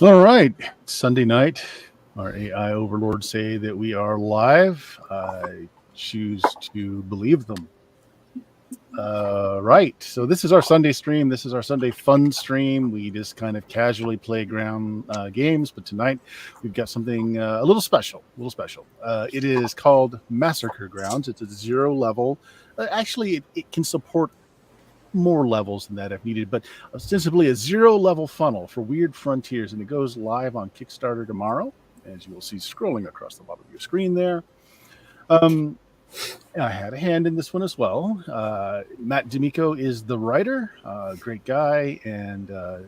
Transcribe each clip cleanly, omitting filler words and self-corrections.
All right, Sunday night. Our AI overlords say that we are live. I choose to believe them. Right. So this is our Sunday stream. This is our Sunday fun stream. We just kind of casually play ground games, but tonight we've got something a little special. It is called Massacre Grounds. It's a 0 level. Actually, it can support more levels than that if needed, but ostensibly a 0 level funnel for Weird Frontiers, and it goes live on Kickstarter tomorrow, as you will see scrolling across the bottom of your screen there. I had a hand in this one as well. Matt D'Amico is the writer, great guy, and the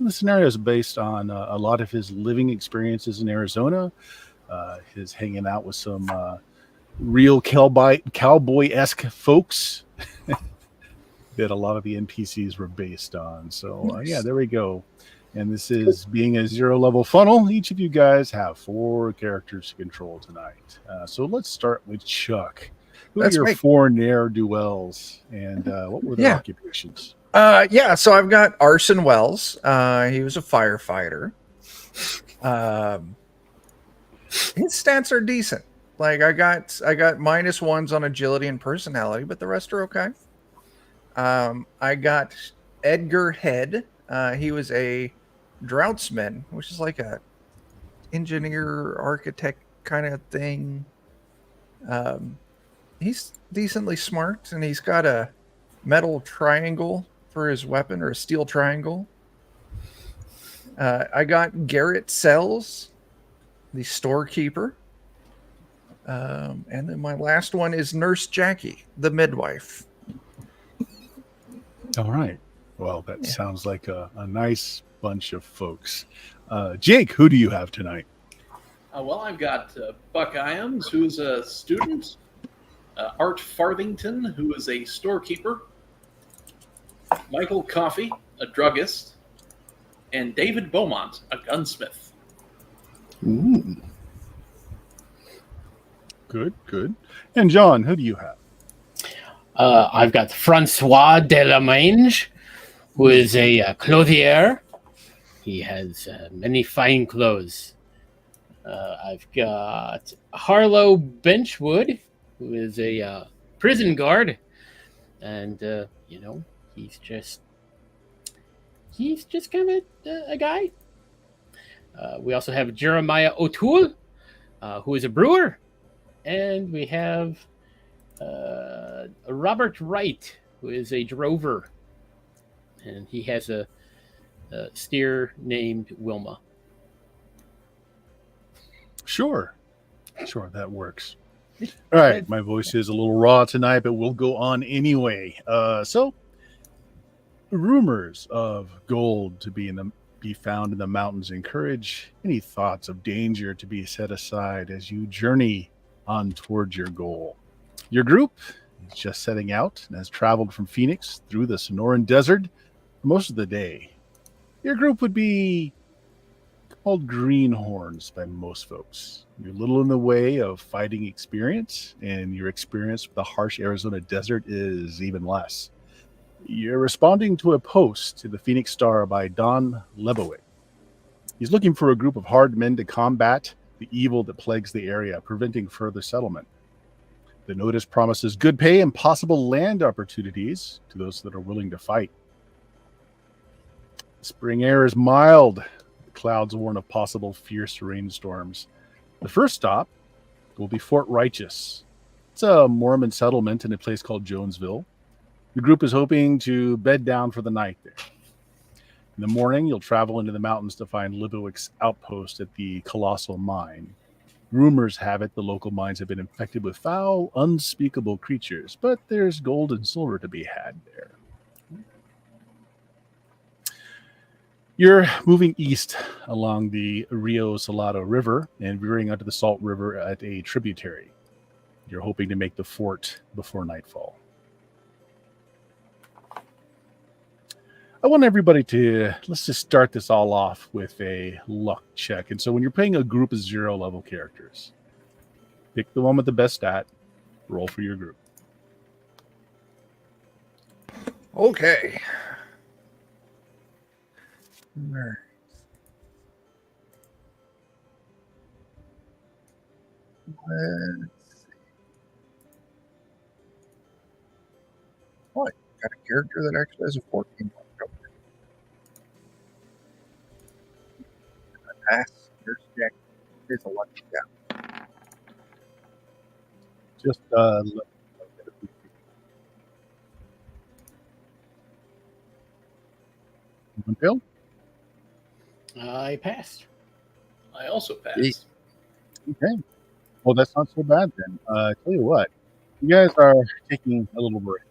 scenario is based on a lot of his living experiences in Arizona, his hanging out with some real cowboy-esque folks that a lot of the NPCs were based on. So yeah, there we go. And this is being a 0 level funnel. Each of you guys have 4 characters to control tonight. So let's start with Chuck. Who are your 4 ne'er-do-wells, and what were their occupations? So I've got Arson Wells. He was a firefighter. His stats are decent. Like I got -1s on agility and personality, but the rest are okay. I got Edgar Head. He was a droughtsman, which is like a engineer architect kind of thing. He's decently smart, and he's got a metal triangle for his weapon, or a steel triangle. I got Garrett Sells, the storekeeper. And then my last one is Nurse Jackie, the midwife. All right. Well, that sounds like a nice bunch of folks. Jake, who do you have tonight? Well, I've got Buck Iams, who is a student, Art Farthington, who is a storekeeper, Michael Coffey, a druggist, and David Beaumont, a gunsmith. Ooh. Good. And John, who do you have? I've got Francois Delamange, who is a clothier. He has many fine clothes. I've got Harlow Benchwood, who is a prison guard, and he's just kind of a guy. We also have Jeremiah O'Toole, who is a brewer, and we have Robert Wright, who is a drover, and he has a steer named Wilma. Sure, that works. All right, my voice is a little raw tonight, but we'll go on anyway. So, rumors of gold to be found in the mountains encourage any thoughts of danger to be set aside as you journey on towards your goal. Your group is just setting out and has traveled from Phoenix through the Sonoran Desert for most of the day. Your group would be called greenhorns by most folks. You're little in the way of fighting experience, and your experience with the harsh Arizona desert is even less. You're responding to a post to the Phoenix Star by Don Lebowick. He's looking for a group of hard men to combat the evil that plagues the area, preventing further settlement. The notice promises good pay and possible land opportunities to those that are willing to fight. Spring air is mild. The clouds warn of possible fierce rainstorms. The first stop will be Fort Righteous. It's a Mormon settlement in a place called Jonesville. The group is hoping to bed down for the night there. In the morning, you'll travel into the mountains to find Libowick's outpost at the Colossal Mine. Rumors have it the local mines have been infected with foul, unspeakable creatures, but there's gold and silver to be had there. You're moving east along the Rio Salado River and veering onto the Salt River at a tributary. You're hoping to make the fort before nightfall. I want everybody let's just start this all off with a luck check. And so when you're playing a group of 0 level characters, pick the one with the best stat, roll for your group. Okay. Let's see. What? Got a character that actually has a 14 left over. Pass. There's Jack. Here's a lucky guy. Just Bill? I passed. I also passed. Yeet. Okay. Well, that's not so bad then. Tell you what, you guys are taking a little break.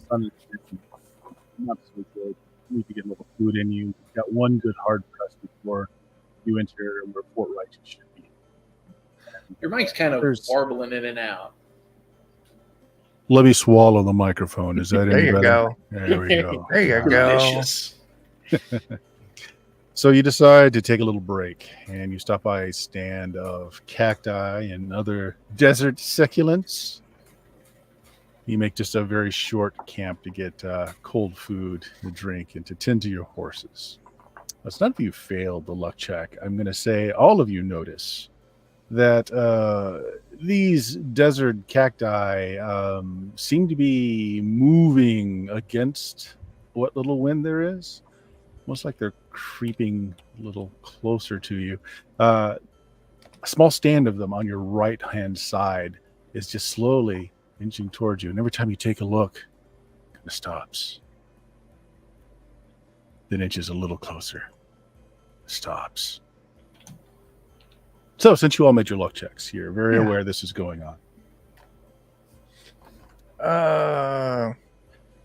Sun is shining. Not so good. You need to get a little food in you. You've got one good hard press before you enter where Fort Righteous should be. Your mic's kind of There's- warbling in and out. Let me swallow the microphone. Is that There any you better? go. There we go. There you go. Delicious. So you decide to take a little break, and you stop by a stand of cacti and other desert succulents. You make just a very short camp to get cold food, to drink, and to tend to your horses. As none of you failed the luck check, I'm going to say all of you notice that these desert cacti seem to be moving against what little wind there is. Almost like they're creeping a little closer to you. A small stand of them on your right-hand side is just slowly inching towards you. And every time you take a look, it kind of stops. Then inches a little closer. Stops. So, since you all made your luck checks, you're very aware this is going on.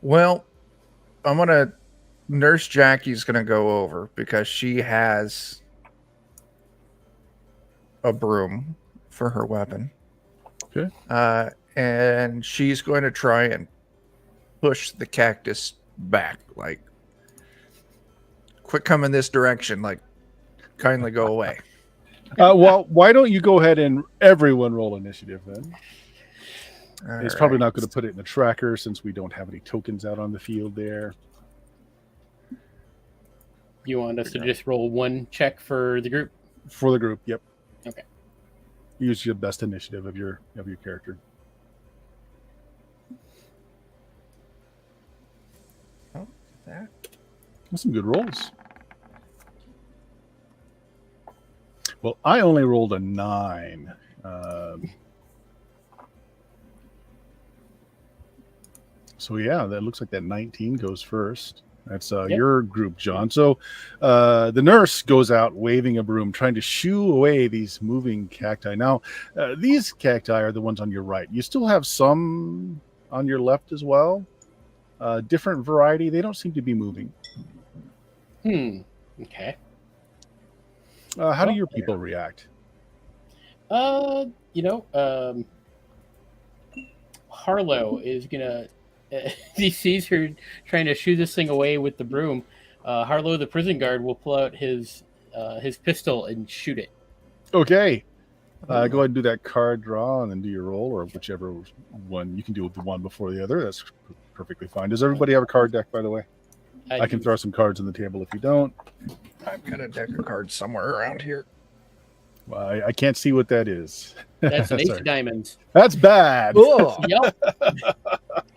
Well, I'm gonna Nurse Jackie's gonna go over because she has a broom for her weapon. Okay. And she's going to try and push the cactus back, like, quit coming this direction, like, kindly go away. Well, why don't you go ahead and everyone roll initiative then? It's probably All not going to put it in the tracker since we don't have any tokens out on the field there. You want us to just roll one check for the group? For the group, yep. Okay. Use your best initiative of your character. that. That's some good rolls. Well, I only rolled a 9. So yeah, that looks like that 19 goes first. That's your group, John. So the nurse goes out waving a broom, trying to shoo away these moving cacti. Now, these cacti are the ones on your right. You still have some on your left as well. Different variety. They don't seem to be moving. Okay. How do your people react? Harlow is gonna. He sees her trying to shoo this thing away with the broom. Harlow, the prison guard, will pull out his pistol and shoot it. Okay. Go ahead and do that card draw and then do your roll, or whichever one. You can do the one before the other. That's perfectly fine. Does everybody have a card deck, by the way? I can throw some cards on the table if you don't. I've got a deck of cards somewhere around here. Well, I can't see what that is. That's an ace of diamonds. That's bad. Yep.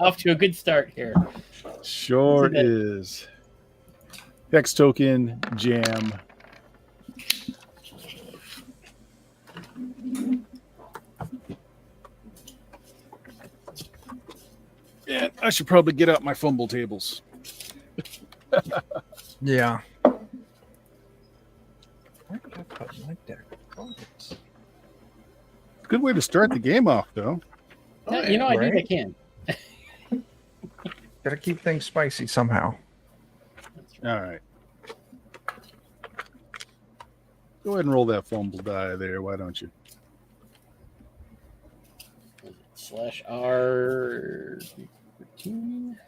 Off to a good start here. Sure is. Hex token, jam. Yeah, I should probably get out my fumble tables. Yeah. Where did I put my deck of cards? Good way to start the game off, though. I think I can. Gotta keep things spicy somehow. All right. Go ahead and roll that fumble die there. Why don't you? /R 13.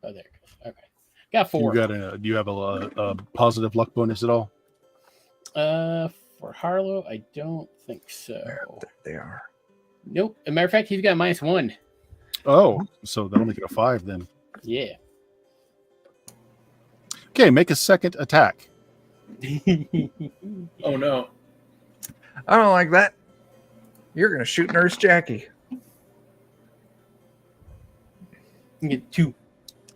Oh, there it goes. Okay. Got 4. Do you have a positive luck bonus at all? For Harlow, I don't think so. There they are. Nope. As a matter of fact, he's got -1. Oh, so that'll make it a 5 then. Yeah. Okay, make a second attack. Oh no. I don't like that. You're gonna shoot Nurse Jackie. You get 2.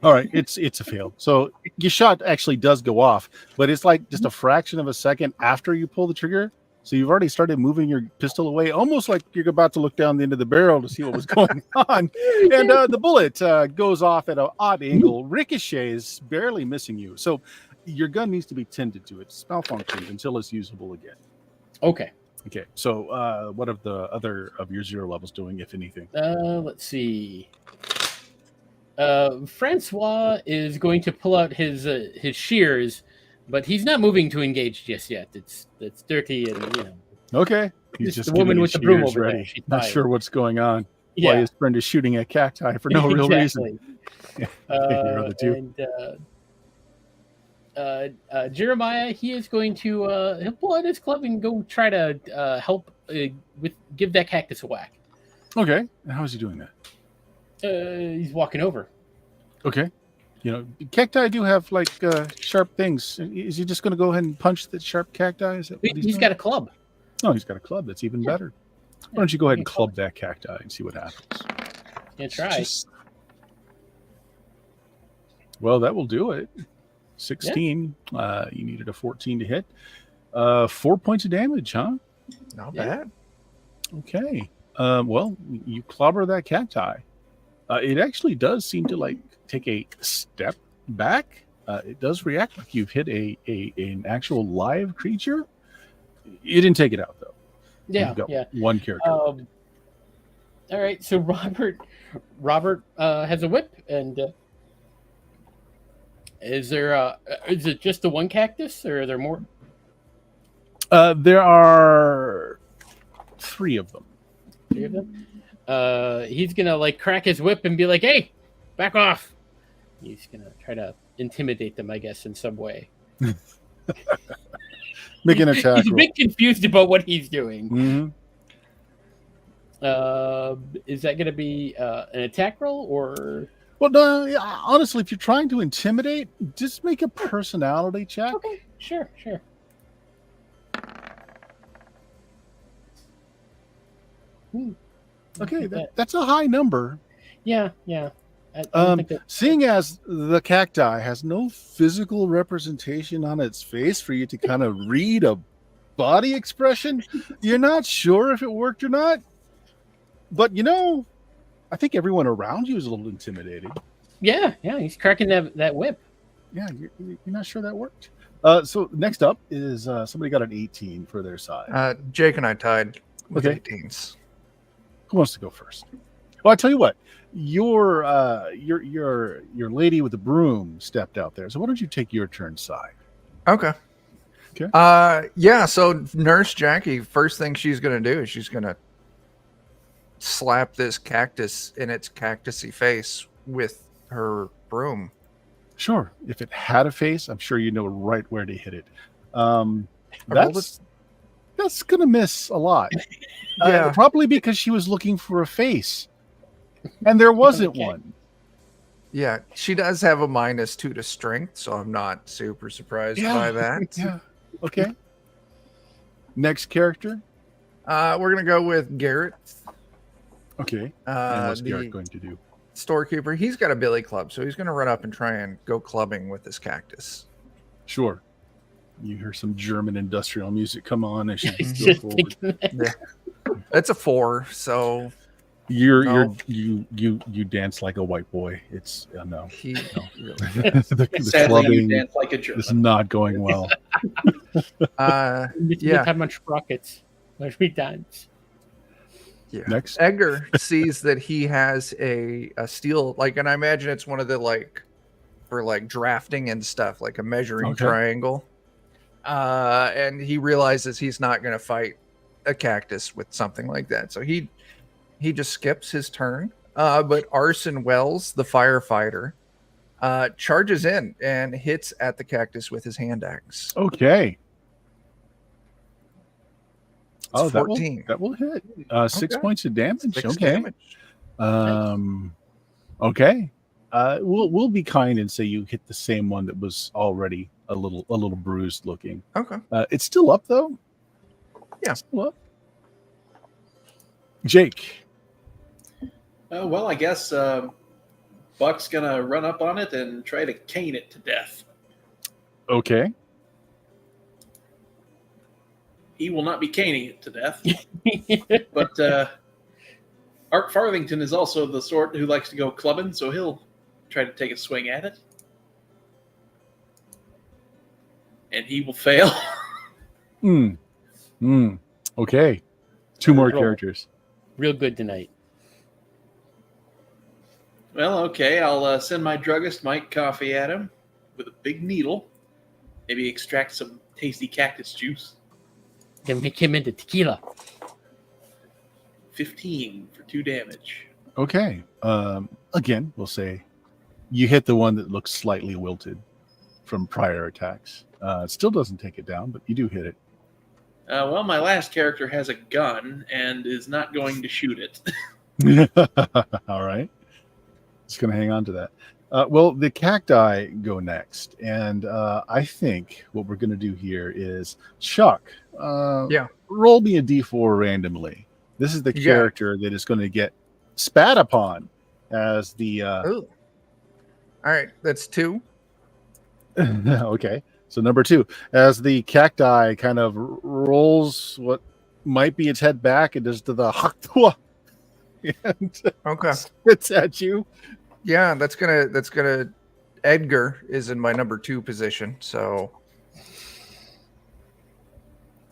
All right, it's a fail. So your shot actually does go off, but it's like just a fraction of a second after you pull the trigger. So you've already started moving your pistol away, almost like you're about to look down the end of the barrel to see what was going on. And the bullet goes off at an odd angle, ricochets, barely missing you. So your gun needs to be tended to. It's malfunctioned until it's usable again. Okay. Okay. So what of the other of your 0 levels doing, if anything? Let's see. Francois is going to pull out his shears, but he's not moving to engage just yet. It's dirty and Okay. He's Just just the woman getting with his the broom shears over there. ready. She's Not fine. sure what's going on. yeah. Why his friend is shooting at cacti for no real reason. Exactly. Your other two. And Jeremiah, he is going to he'll pull out his club and go try to help give that cactus a whack. Okay. And how is he doing that? He's walking over. Okay. You know, cacti do have like sharp things. Is he just going to go ahead and punch the sharp cacti? Is that what He's got a club. Oh, he's got a club. That's even better. Why don't you go ahead and club that cacti and see what happens? Yeah, try. Well, that will do it. 16. You needed a 14 to hit. 4 points of damage, huh? Not Yeah. bad. Okay. Well, you clobber that cacti. It actually does seem to like take a step back. It does react like you've hit an actual live creature. You didn't take it out though. Yeah, You've got yeah. one character. All right, so Robert has a whip, and is it just the one cactus, or are there more? There are 3 of them. 3 of them. He's gonna like crack his whip and be like, "Hey, back off!" He's gonna try to intimidate them, I guess, in some way. Make an attack He's a roll. bit confused about what he's doing. Mhm. Is that gonna be an attack roll or? Well, no, yeah, honestly, if you're trying to intimidate, just make a personality check. Okay, sure. Okay, that's a high number. Yeah. I don't think that- Seeing as the cacti has no physical representation on its face for you to kind of read a body expression, you're not sure if it worked or not. But I think everyone around you is a little intimidated. Yeah, he's cracking that whip. Yeah, you're not sure that worked. So next up is somebody got an 18 for their side. Jake and I tied with Okay. 18s. Who wants to go first? Well, I tell you what, your lady with the broom stepped out there. So why don't you take your turn side? Okay. Okay. Yeah, so Nurse Jackie, first thing she's going to do is she's going to slap this cactus in its cactusy face with her broom. Sure. If it had a face, I'm sure you know right where to hit it. rolled That's going to miss a lot. Yeah. Probably because she was looking for a face. And there wasn't Okay. one. Yeah, she does have a -2 to strength, so I'm not super surprised by that. Yeah. Okay. Next character. We're going to go with Garrett. Okay. And what's The Garrett going to do? storekeeper. He's got a billy club, so he's going to run up and try and go clubbing with this cactus. Sure. You hear some German industrial music come on as He's she just goes forward. thinking that. It's a 4, so You dance like a white boy. It's no. he the Sadly, you clubbing dance like a German. is not going well. Yeah. How much rockets? What we dance? Yeah. Next. Edgar sees that he has a steel, and I imagine it's one of the for drafting and stuff, like a measuring Okay. triangle. And he realizes he's not going to fight a cactus with something like that, so he just skips his turn. But Arson Wells, the firefighter, charges in and hits at the cactus with his hand axe. Okay. It's that 14. will hit. 6 Okay. points of damage. 6 Okay. damage. Okay. We'll be kind and say you hit the same one that was already a little bruised looking. Okay. It's still up though. Yeah. Still up. Jake. Well, I guess Buck's gonna run up on it and try to cane it to death. Okay. He will not be caning it to death. But Art Farthington is also the sort who likes to go clubbing, so he'll try to take a swing at it. And he will fail. Okay. Two more Roll. characters. Real good tonight. Well, okay, I'll send my druggist Mike Coffee at him with a big needle. Maybe extract some tasty cactus juice. Then make him into tequila. 15 for 2 damage. Okay. Again, we'll say you hit the one that looks slightly wilted from prior attacks. It still doesn't take it down, but you do hit it. Well, my last character has a gun and is not going to shoot it. All right. Just going to hang on to that. Well, the cacti go next. And I think what we're going to do here is Chuck. Roll me a d4 randomly. This is the character that is going to get spat upon as the... All right. That's 2. Okay. So number 2, as the cacti kind of rolls what might be its head back and does to the haktua and Okay. spits at you. Yeah, that's gonna Edgar is in my number 2 position, so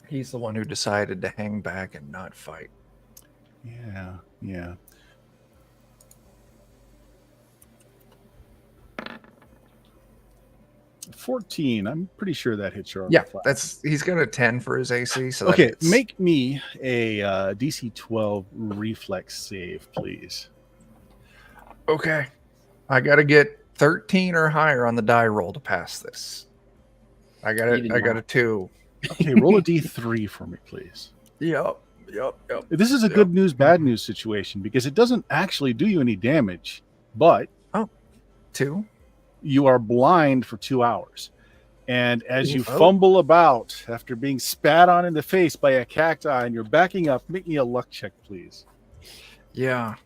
he's the one who decided to hang back and not fight. Yeah. 14. I'm pretty sure that hits your Yeah, flat. he's got a 10 for his AC. So okay. that hits. Make me a DC 12 reflex save, please. Okay, I got to get 13 or higher on the die roll to pass this. I got a 2. Okay, roll a D3 for me, please. Yep. This is a good news, bad news situation because it doesn't actually do you any damage, but 2. you are blind for 2 hours. And as you fumble about after being spat on in the face by a cacti and you're backing up, make me a luck check, please. Yeah.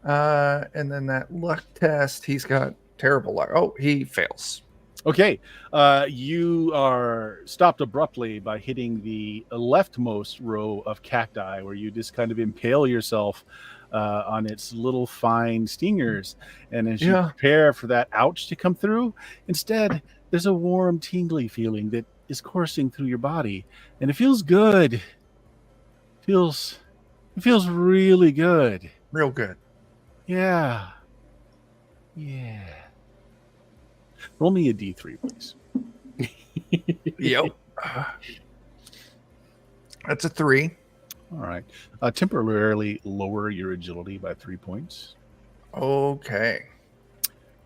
And then that luck test, he's got terrible luck. Oh, he fails. Okay. You are stopped abruptly by hitting the leftmost row of cacti where you just kind of impale yourself on its little fine stingers. And as you prepare for that ouch to come through, instead, there's a warm, tingly feeling that is coursing through your body. And it feels good. It feels really good. Real good. Yeah. Roll me a D3, please. Yep. That's a 3. All right. Temporarily lower your agility by 3 points. Okay.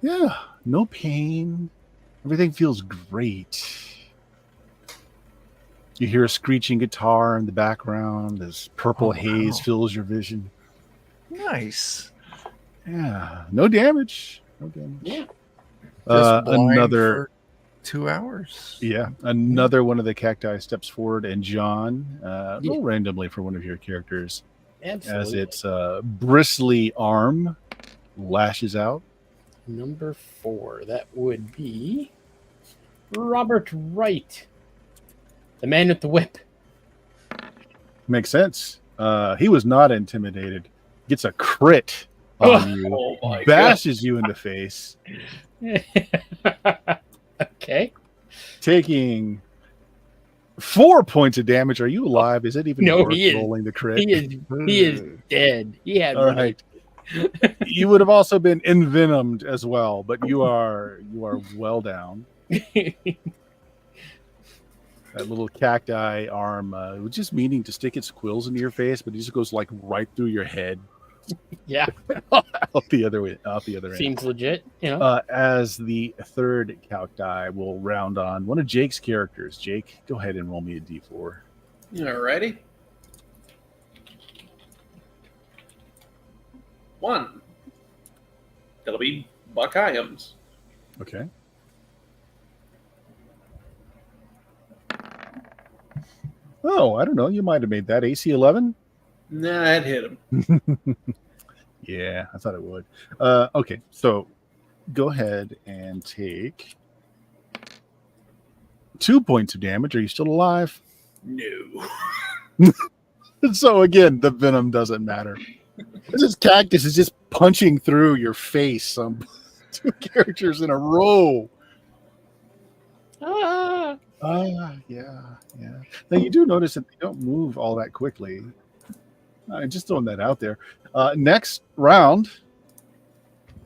Yeah. No pain. Everything feels great. You hear a screeching guitar in the background as purple haze fills your vision. Nice. Yeah. No damage. Yeah. Just blind another for 2 hours. Yeah. Another one of the cacti steps forward, and John, roll randomly for one of your characters. Absolutely. As its bristly arm lashes out. Number 4. That would be Robert Wright, the man with the whip. Makes sense. He was not intimidated. Gets a crit on you, bashes you in the face. Okay. Taking 4 points of damage. Are you alive? Is it even worth rolling the crit? He is dead. He had all right. You would have also been envenomed as well, but you are well down. That little cacti arm was just meaning to stick its quills into your face, but it just goes like right through your head. Yeah. out the other end. Seems legit, you know. As the third cacti will round on one of Jake's characters. Jake, go ahead and roll me a D4. Alrighty. 1. That'll be Buck Iams. Okay. Oh, I don't know. You might have made that AC 11. Nah, it hit him. Yeah, I thought it would. Okay, so go ahead and take 2 points of damage. Are you still alive? No. So again, the venom doesn't matter. This cactus is just punching through your face. 2 characters in a row. Ah! Yeah. Now you do notice that they don't move all that quickly. Just throwing that out there. Next round,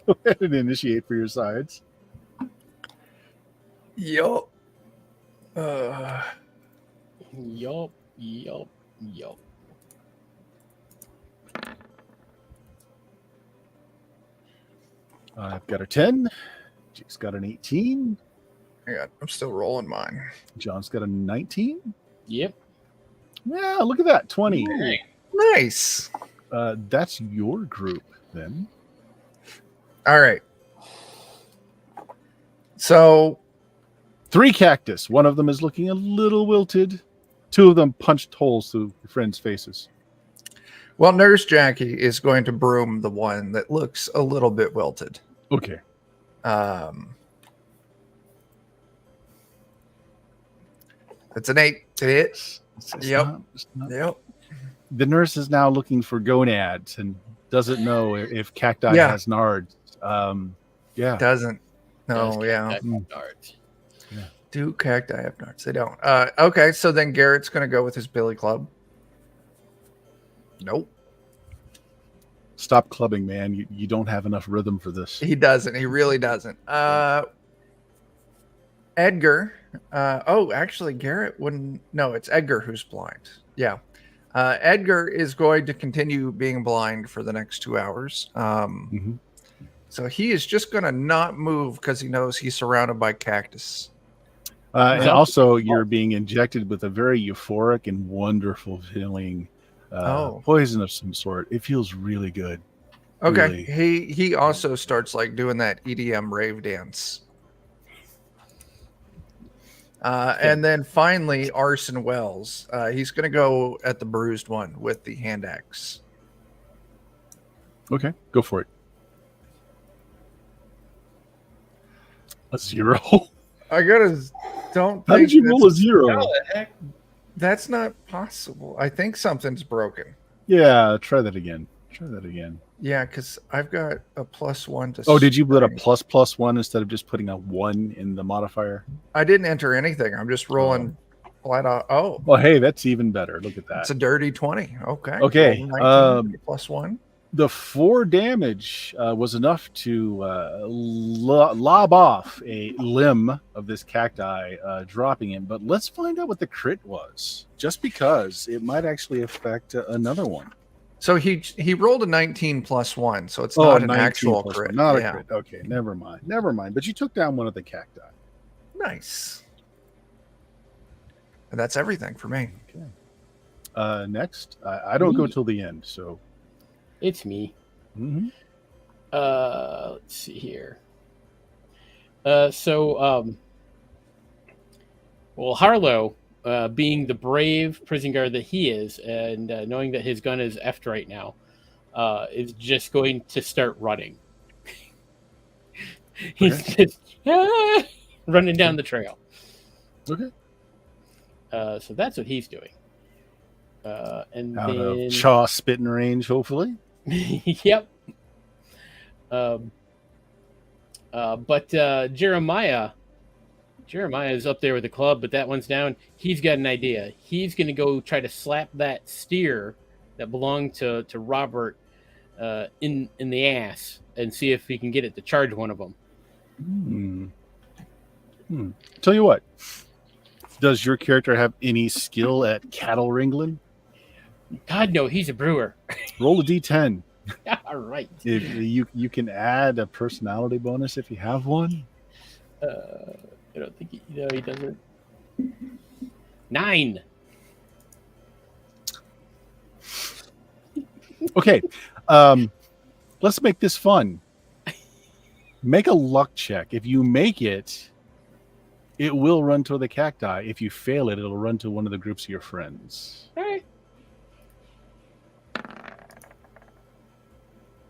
go ahead and initiate for your sides. Yup. Yup. I've got a 10. Jake's got an 18. I'm still rolling mine. John's got a 19. Yep. Yeah, look at that. 20. Dang. Nice. That's your group then. All right. So 3 cactus. One of them is looking a little wilted. 2 of them punched holes through your friends' faces. well, Nurse Jackie is going to broom the one that looks a little bit wilted. Okay. It's an 8 to hit. It's Yep. not- Yep. The nurse is now looking for gonads and doesn't know if cacti Yeah. has nards. Yeah. Doesn't. Does No, yeah. that start. Do cacti have nards? They don't. Okay, so then Garrett's going to go with his billy club. Nope. Stop clubbing, man. You don't have enough rhythm for this. He doesn't. He really doesn't. Edgar. Actually, Garrett wouldn't. No, it's Edgar who's blind. Yeah. Edgar is going to continue being blind for the next 2 hours. Mhm. So he is just going to not move because he knows he's surrounded by cactus. And also, you're being injected with a very euphoric and wonderful feeling poison of some sort. It feels really good. Okay. Really. He also starts like doing that EDM rave dance. And then finally, Arson Wells. He's going to go at the bruised one with the hand axe. Okay, go for it. A 0. I gotta don't. How did you roll a 0? How the heck? That's not possible. I think something's broken. Yeah, try that again. Yeah, because I've got a +1 to. Oh, did you put a strength. +1 instead of just putting a 1 in the modifier? I didn't enter anything. I'm just rolling flat out. Oh, Well, hey, that's even better. Look at that. it's a dirty 20. Okay. Okay, 19 +1. The 4 damage was enough to lob off a limb of this cacti, dropping him. But let's find out what the crit was, just because it might actually affect another one. So he rolled a 19 +1, so it's not an 19 actual plus crit. one, not Yeah. a crit. Okay, never mind. But you took down one of the cacti. Nice. And that's everything for me. Next, I don't go till the end, so. It's me. Mhm. Let's see here. Well, Harlow, being the brave prison guard that he is, and knowing that his gun is effed right now, is just going to start running. He's just running down the trail. Okay. So that's what he's doing. And Out then, of chaw spitting range, hopefully. yep. But Jeremiah is up there with the club, but that one's down. He's got an idea. He's going to go try to slap that steer that belonged to Robert in the ass and see if he can get it to charge one of them. Tell you what. Does your character have any skill at cattle wrangling? God, no, he's a brewer. Roll a d10. All right. If you can add a personality bonus if you have one. I don't think he doesn't. 9. Okay. Let's make this fun. Make a luck check. If you make it, it will run to the cacti. If you fail it, it'll run to one of the groups of your friends. All right.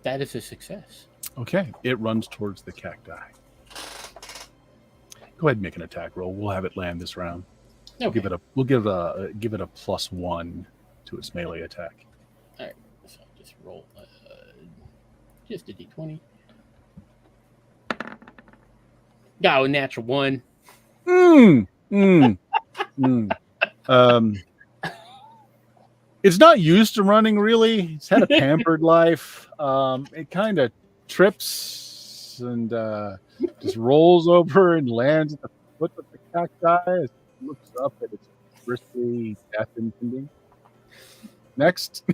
That is a success. Okay, it runs towards the cacti. Go ahead and make an attack roll. We'll have it land this round. Okay. We'll give it a +1 to its melee attack. All right. So I'll just roll just a d20. Got a natural 1. It's not used to running really. It's had a pampered life. It kind of trips and just rolls over and lands at the foot of the cacti. It looks up at its bristly death impending. Next.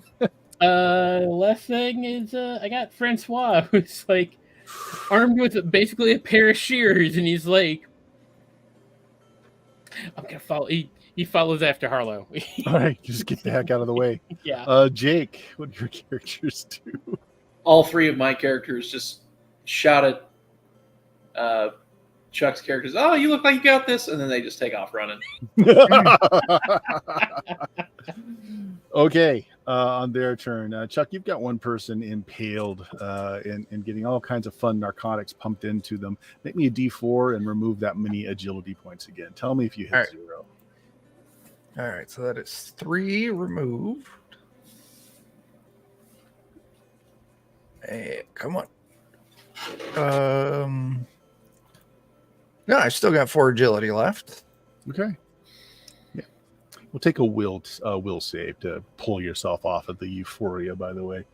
Last thing is I got Francois, who's like armed with basically a pair of shears, and he's like, I'm gonna follow. He follows after Harlow. All right, just get the heck out of the way. Yeah. Jake, what do your characters do? All three of my characters just shout at Chuck's characters, "Oh, you look like you got this," and then they just take off running. Okay, on their turn. Chuck, you've got one person impaled and getting all kinds of fun narcotics pumped into them. Make me a D4 and remove that many agility points again. Tell me if you hit All right. 0. All right, so that is 3 removed. Hey, come on. No, I still got 4 agility left. Okay. Yeah. We'll take a will save to pull yourself off of the euphoria, by the way.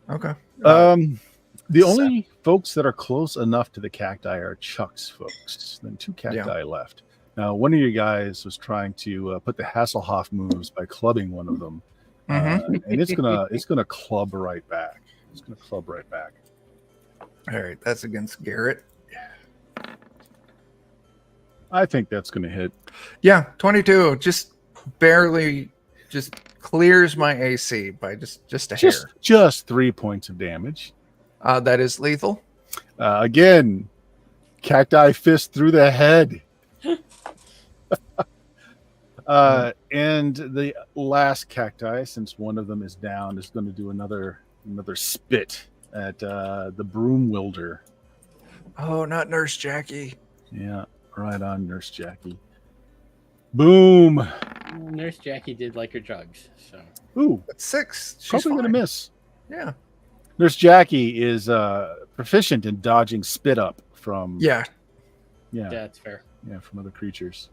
Okay. The only folks that are close enough to the cacti are Chuck's folks. Then 2 cacti left. Now, one of you guys was trying to put the Hasselhoff moves by clubbing one of them, and it's gonna club right back. It's gonna club right back. All right, that's against Garrett. I think that's gonna hit. Yeah, 22. Just barely, just clears my AC by just a hair. Just 3 points of damage. That is lethal. Again, cacti fist through the head. And the last cacti, since one of them is down, is going to do another spit at the broom wielder. Oh, not Nurse Jackie. Yeah, right on, Nurse Jackie. Boom. Nurse Jackie did like her drugs, so. Ooh, That's 6. She's probably going to fine. miss. Yeah. Nurse Jackie is proficient in dodging spit up from. Yeah. Yeah, That's fair. yeah, from other creatures.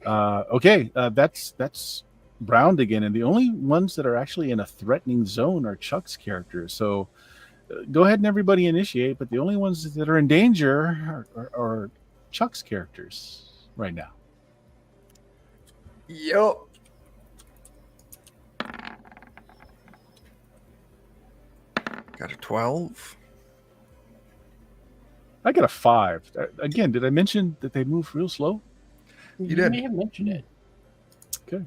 Okay, that's Brown again, and the only ones that are actually in a threatening zone are Chuck's characters. So go ahead and everybody initiate, but the only ones that are in danger are Chuck's characters right now. Yep. Got a 12. I got a 5. Again, did I mention that they move real slow? You did. may have mentioned it. Okay.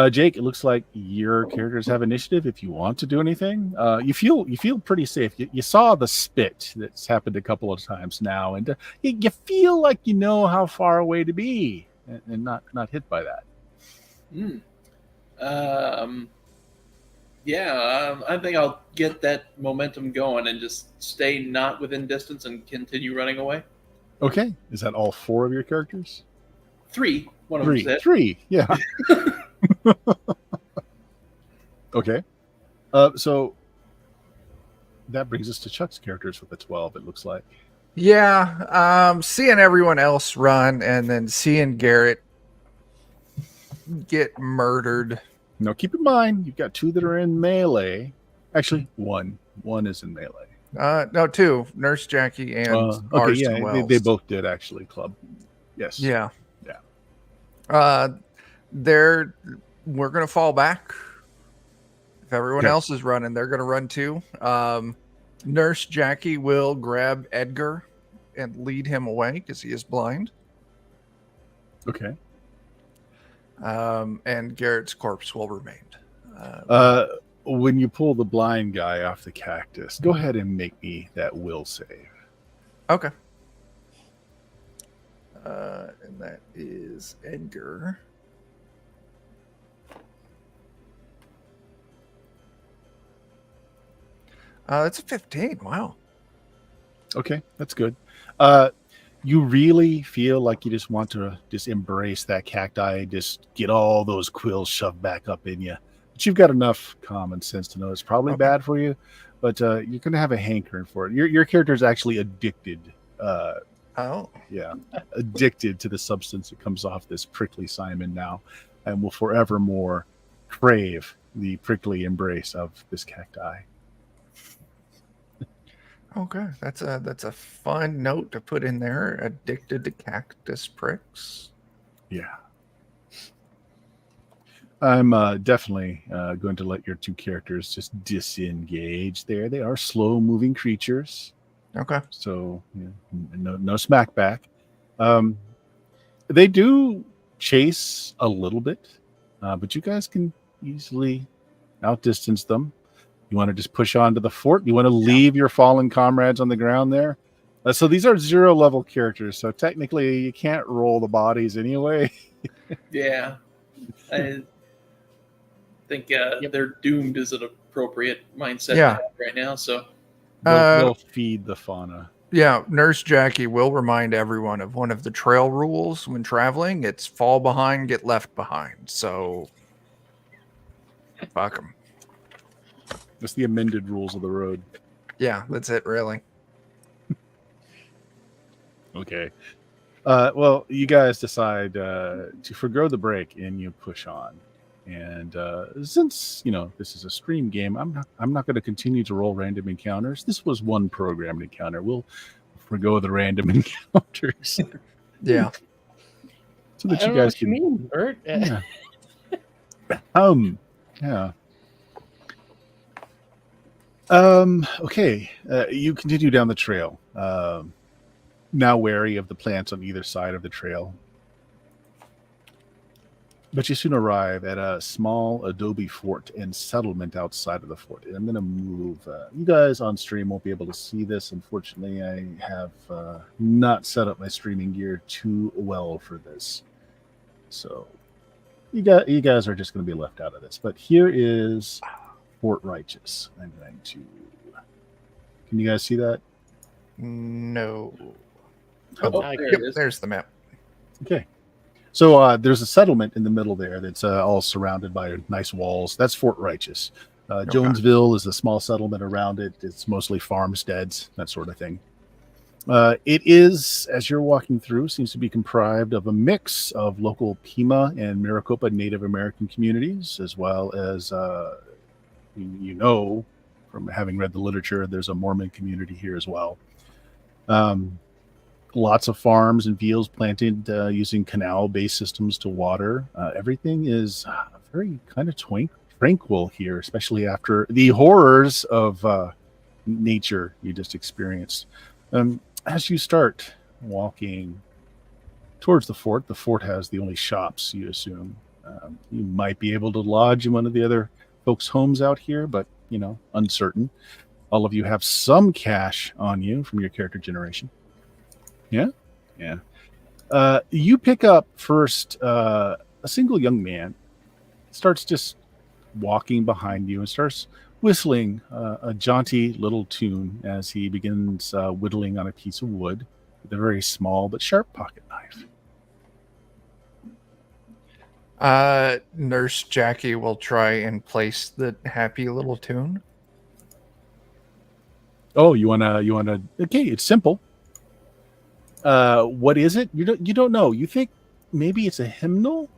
Jake, it looks like your characters have initiative. If you want to do anything, you feel pretty safe. You saw the spit that's happened a couple of times now, and you feel like you know how far away to be and not hit by that. I think I'll get that momentum going and just stay not within distance and continue running away. Okay, is that all 4 of your characters? 3. One of them said. 3. Yeah. Okay. So that brings us to Chuck's characters with a 12. It looks like. Yeah. Seeing everyone else run and then seeing Garrett get murdered. Now, keep in mind you've got 2 that are in melee. Actually, one is in melee. No, 2. Nurse Jackie and Okay, Marston yeah, Wells. they both did actually club. Yes. Yeah. Yeah. We're gonna fall back. If everyone Okay. else is running, they're gonna run too. Nurse Jackie will grab Edgar and lead him away because he is blind. Okay. And Garrett's corpse will remain. when you pull the blind guy off the cactus, go ahead and make me that will save. Okay. And that is Edgar. That's a 15. Wow. Okay, that's good. You really feel like you just want to just embrace that cacti, just get all those quills shoved back up in you. But you've got enough common sense to know it's probably bad for you, but you're going to have a hankering for it. Your character is actually addicted. Yeah, addicted to the substance that comes off this prickly Simon now, and will forevermore crave the prickly embrace of this cacti. Okay, that's a fun note to put in there. Addicted to cactus pricks. Yeah. I'm definitely going to let your two characters just disengage there. They are slow-moving creatures. Okay. So no smack back. They do chase a little bit, but you guys can easily outdistance them. You want to just push on to the fort? You want to leave your fallen comrades on the ground there? So these are 0-level characters, so technically you can't roll the bodies anyway. Yeah. I think they're doomed is an appropriate mindset to have right now. So they'll feed the fauna. Yeah, Nurse Jackie will remind everyone of one of the trail rules when traveling. It's fall behind, get left behind. So fuck them. That's the amended rules of the road. Yeah, that's it, really. Okay. Well, you guys decide to forgo the break and you push on. And since this is a stream game, I'm not going to continue to roll random encounters. This was one programmed encounter. We'll forgo the random encounters. Yeah. So that you guys can. Mean, Bert. Yeah. Yeah. Okay. You continue down the trail. Now wary of the plants on either side of the trail. But you soon arrive at a small adobe fort and settlement outside of the fort. And I'm going to move. You guys on stream won't be able to see this. Unfortunately, I have not set up my streaming gear too well for this. So you guys are just going to be left out of this. But here is Fort Righteous. I'm going to. Can you guys see that? No. There's the map. Okay. So there's a settlement in the middle there that's all surrounded by nice walls. That's Fort Righteous. Jonesville is a small settlement around it. It's mostly farmsteads, that sort of thing. It is, as you're walking through, seems to be comprised of a mix of local Pima and Maricopa Native American communities, as well as, from having read the literature, there's a Mormon community here as well. Lots of farms and fields planted using canal-based systems to water. Everything is very kind of tranquil here, especially after the horrors of nature you just experienced. As you start walking towards the fort has the only shops, you assume. You might be able to lodge in one of the other folks' homes out here, but, uncertain. All of you have some cash on you from your character generation. Yeah. You pick up first a single young man starts just walking behind you and starts whistling a jaunty little tune as he begins whittling on a piece of wood with a very small but sharp pocket knife. Nurse Jackie will try and place the happy little tune. Oh, you wanna? Okay, it's simple. What is it? You don't know. You think maybe it's a hymnal,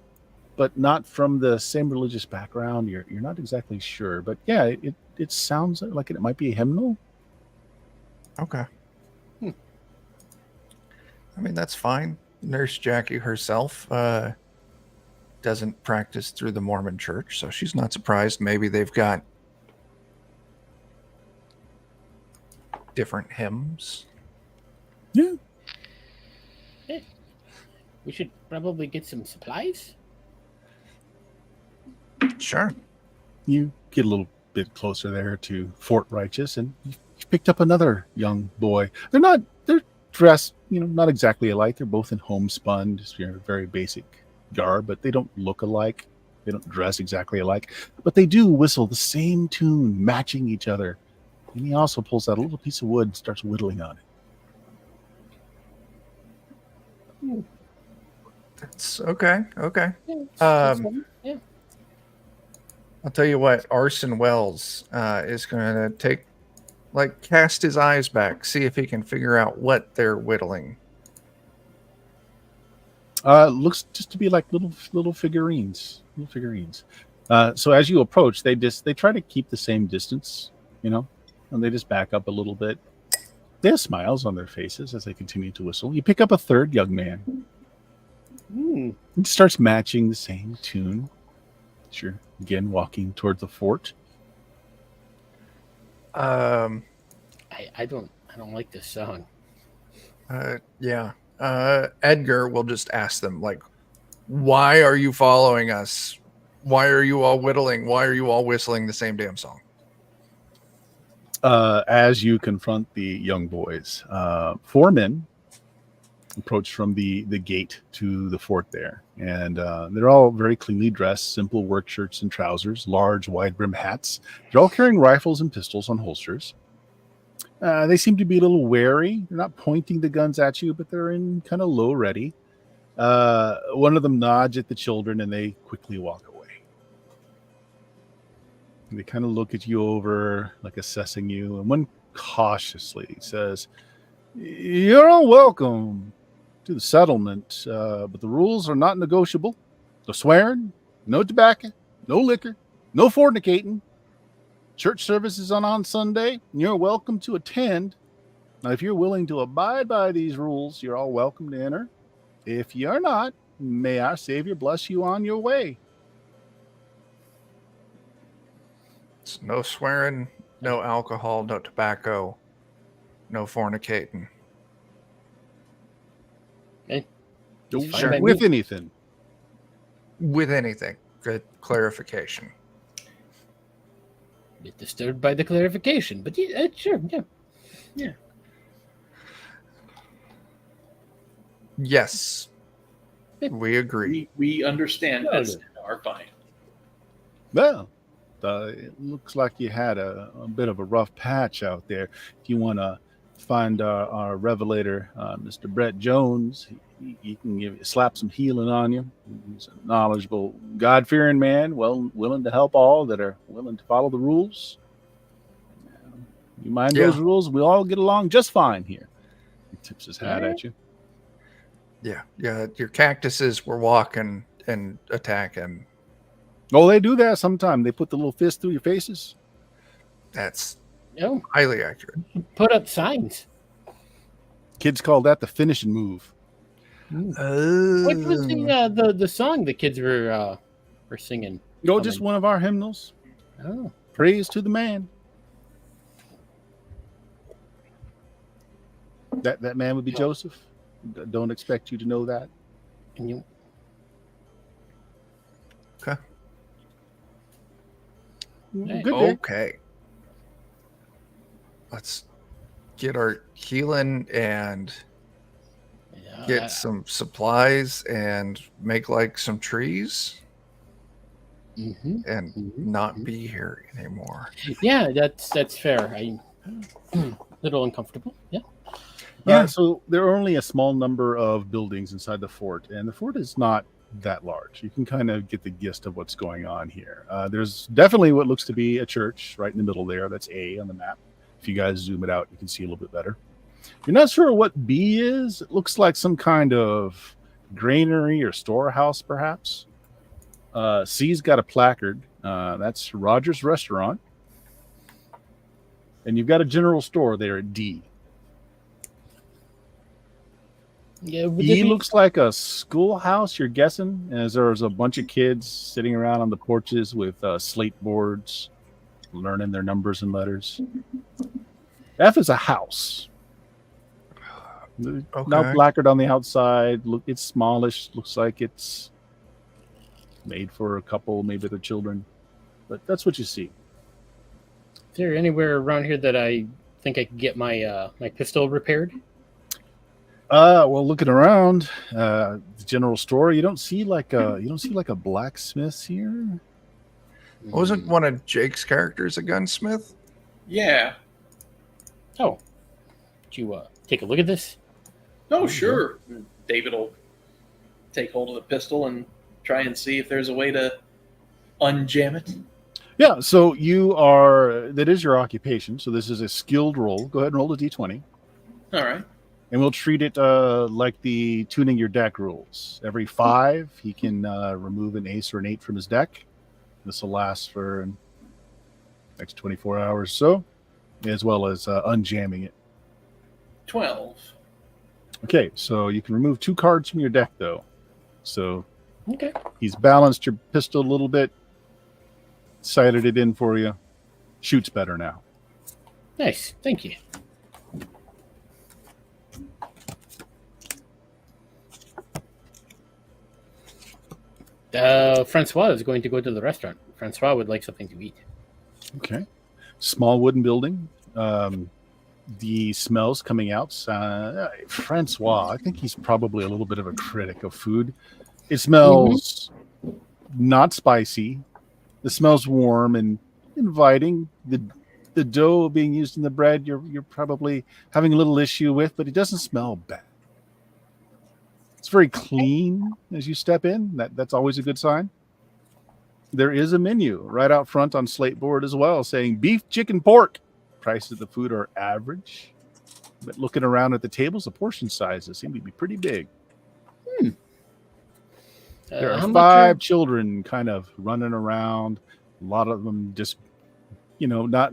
but not from the same religious background. You're not exactly sure, but yeah, it sounds like it might be a hymnal. Okay. I mean, that's fine. Nurse Jackie herself doesn't practice through the Mormon church, so she's not surprised. Maybe they've got different hymns. Yeah. We should probably get some supplies. Sure. You get a little bit closer there to Fort Righteous, and you picked up another young boy. They're dressed, not exactly alike. They're both in homespun, just very basic garb, but they don't look alike. They don't dress exactly alike, but they do whistle the same tune, matching each other. And he also pulls out a little piece of wood and starts whittling on it. That's okay. Okay. That's fun. Yeah. I'll tell you what, Orson Welles is going to cast his eyes back, see if he can figure out what they're whittling. Looks just to be like little figurines. So as you approach, they try to keep the same distance, and they just back up a little bit. They have smiles on their faces as they continue to whistle. You pick up a third young man. He starts matching the same tune. You're again walking toward the fort. I don't like this song. Yeah. Edgar will just ask them, why are you following us? Why are you all whittling? Why are you all whistling the same damn song? As you confront the young boys, 4 men approach from the gate to the fort there, and they're all very cleanly dressed, simple work shirts and trousers, large wide brim hats. They're all carrying rifles and pistols on holsters. They seem to be a little wary. They're not pointing the guns at you, but they're in kind of low ready. One of them nods at the children, and they quickly walk away. And they kind of look at you over, like assessing you, and one cautiously says, "You're all welcome to the settlement, but the rules are not negotiable. No swearing, no tobacco, no liquor, no fornicating. Church services on Sunday, and you're welcome to attend. Now, if you're willing to abide by these rules, you're all welcome to enter. If you're not, may our Savior bless you on your way." It's no swearing, no alcohol, no tobacco, no fornicating. Okay. Don't Fine share by with me. anything. With anything. Good clarification. Bit disturbed by the clarification, but yeah, sure, yeah. Yes. We agree. We understand No, this. Are fine. Well, it looks like you had a bit of a rough patch out there. If you want to find our revelator, Mr. Brett Jones, he can slap some healing on you. He's a knowledgeable, God-fearing man, willing to help all that are willing to follow the rules. You mind those rules? We all get along just fine here. He tips his hat at you. Yeah. Your cactuses were walking and attacking. Oh, they do that sometime. They put the little fist through your faces. That's No, highly accurate. put up signs. Kids call that the finishing move. What was the song the kids were singing? No, just one of our hymnals. Oh, Praise to the man. That man would be Joseph. Don't expect you to know that. and you Okay. Good day. Okay. Let's get our healing and get some supplies and make some trees and not be here anymore. Yeah, that's fair. I'm a little uncomfortable. Yeah. So there are only a small number of buildings inside the fort, and the fort is not that large. You can kind of get the gist of what's going on here. There's definitely what looks to be a church right in the middle there. That's A on the map. If you guys zoom it out, you can see a little bit better. You're not sure what B is. It looks like some kind of granary or storehouse, perhaps. C's got a placard. That's Roger's Restaurant. And you've got a general store there at D. Yeah. would E there be- looks like a schoolhouse, you're guessing, as there's a bunch of kids sitting around on the porches with slate boards, learning their numbers and letters. F is a house. Okay. Now placard on the outside. Look, it's smallish. Looks like it's made for a couple, maybe their children. But that's what you see. Is there anywhere around here that I think I could get my my pistol repaired? Well, looking around the general store, you don't see like a blacksmith here. Wasn't one of Jake's characters a gunsmith? Yeah. Oh, did you take a look at this? Oh, sure. David will take hold of the pistol and try and see if there's a way to unjam it. Yeah, so that is your occupation. So this is a skilled roll. Go ahead and roll a d20. All right. And we'll treat it like the tuning your deck rules. Every 5, he can remove an ace or an 8 from his deck. This will last for the next 24 hours or so, as well as unjamming it. 12. Okay, so you can remove 2 cards from your deck, though. So Okay. he's balanced your pistol a little bit, sighted it in for you, shoots better now. Nice. Thank you. Francois is going to go to the restaurant. Francois would like something to eat. Okay. Small wooden building. The smells coming out. Francois, I think he's probably a little bit of a critic of food. It smells not spicy. It smells warm and inviting. The dough being used in the bread, you're probably having a little issue with, but it doesn't smell bad. It's very clean as you step in. That's always a good sign. There is a menu right out front on slate board as well saying beef, chicken, pork. Prices of the food are average. But looking around at the tables, the portion sizes seem to be pretty big. There are 5 children kind of running around. A lot of them just, not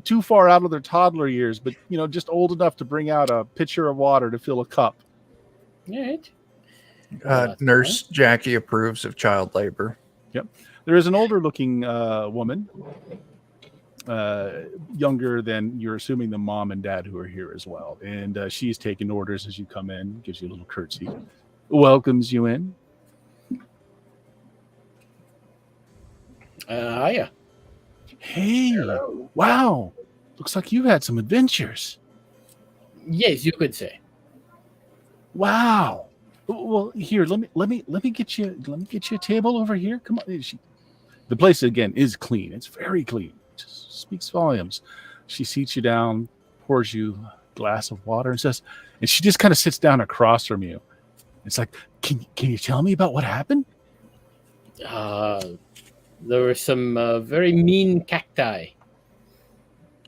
too far out of their toddler years, but, just old enough to bring out a pitcher of water to fill a cup. All right. Nurse Jackie approves of child labor. Yep. There is an older looking woman, younger than you're assuming the mom and dad who are here as well. And she's taking orders as you come in, gives you a little curtsy, welcomes you in. Hiya. Hey, Hello. wow. Looks like you had some adventures. Yes, you could say. Wow. Well, here, let me get you a table over here. Come on. The place again is clean. It's very clean. It just speaks volumes. She seats you down, pours you a glass of water, and she just kind of sits down across from you. It's like, can you tell me about what happened? There were some very mean cacti.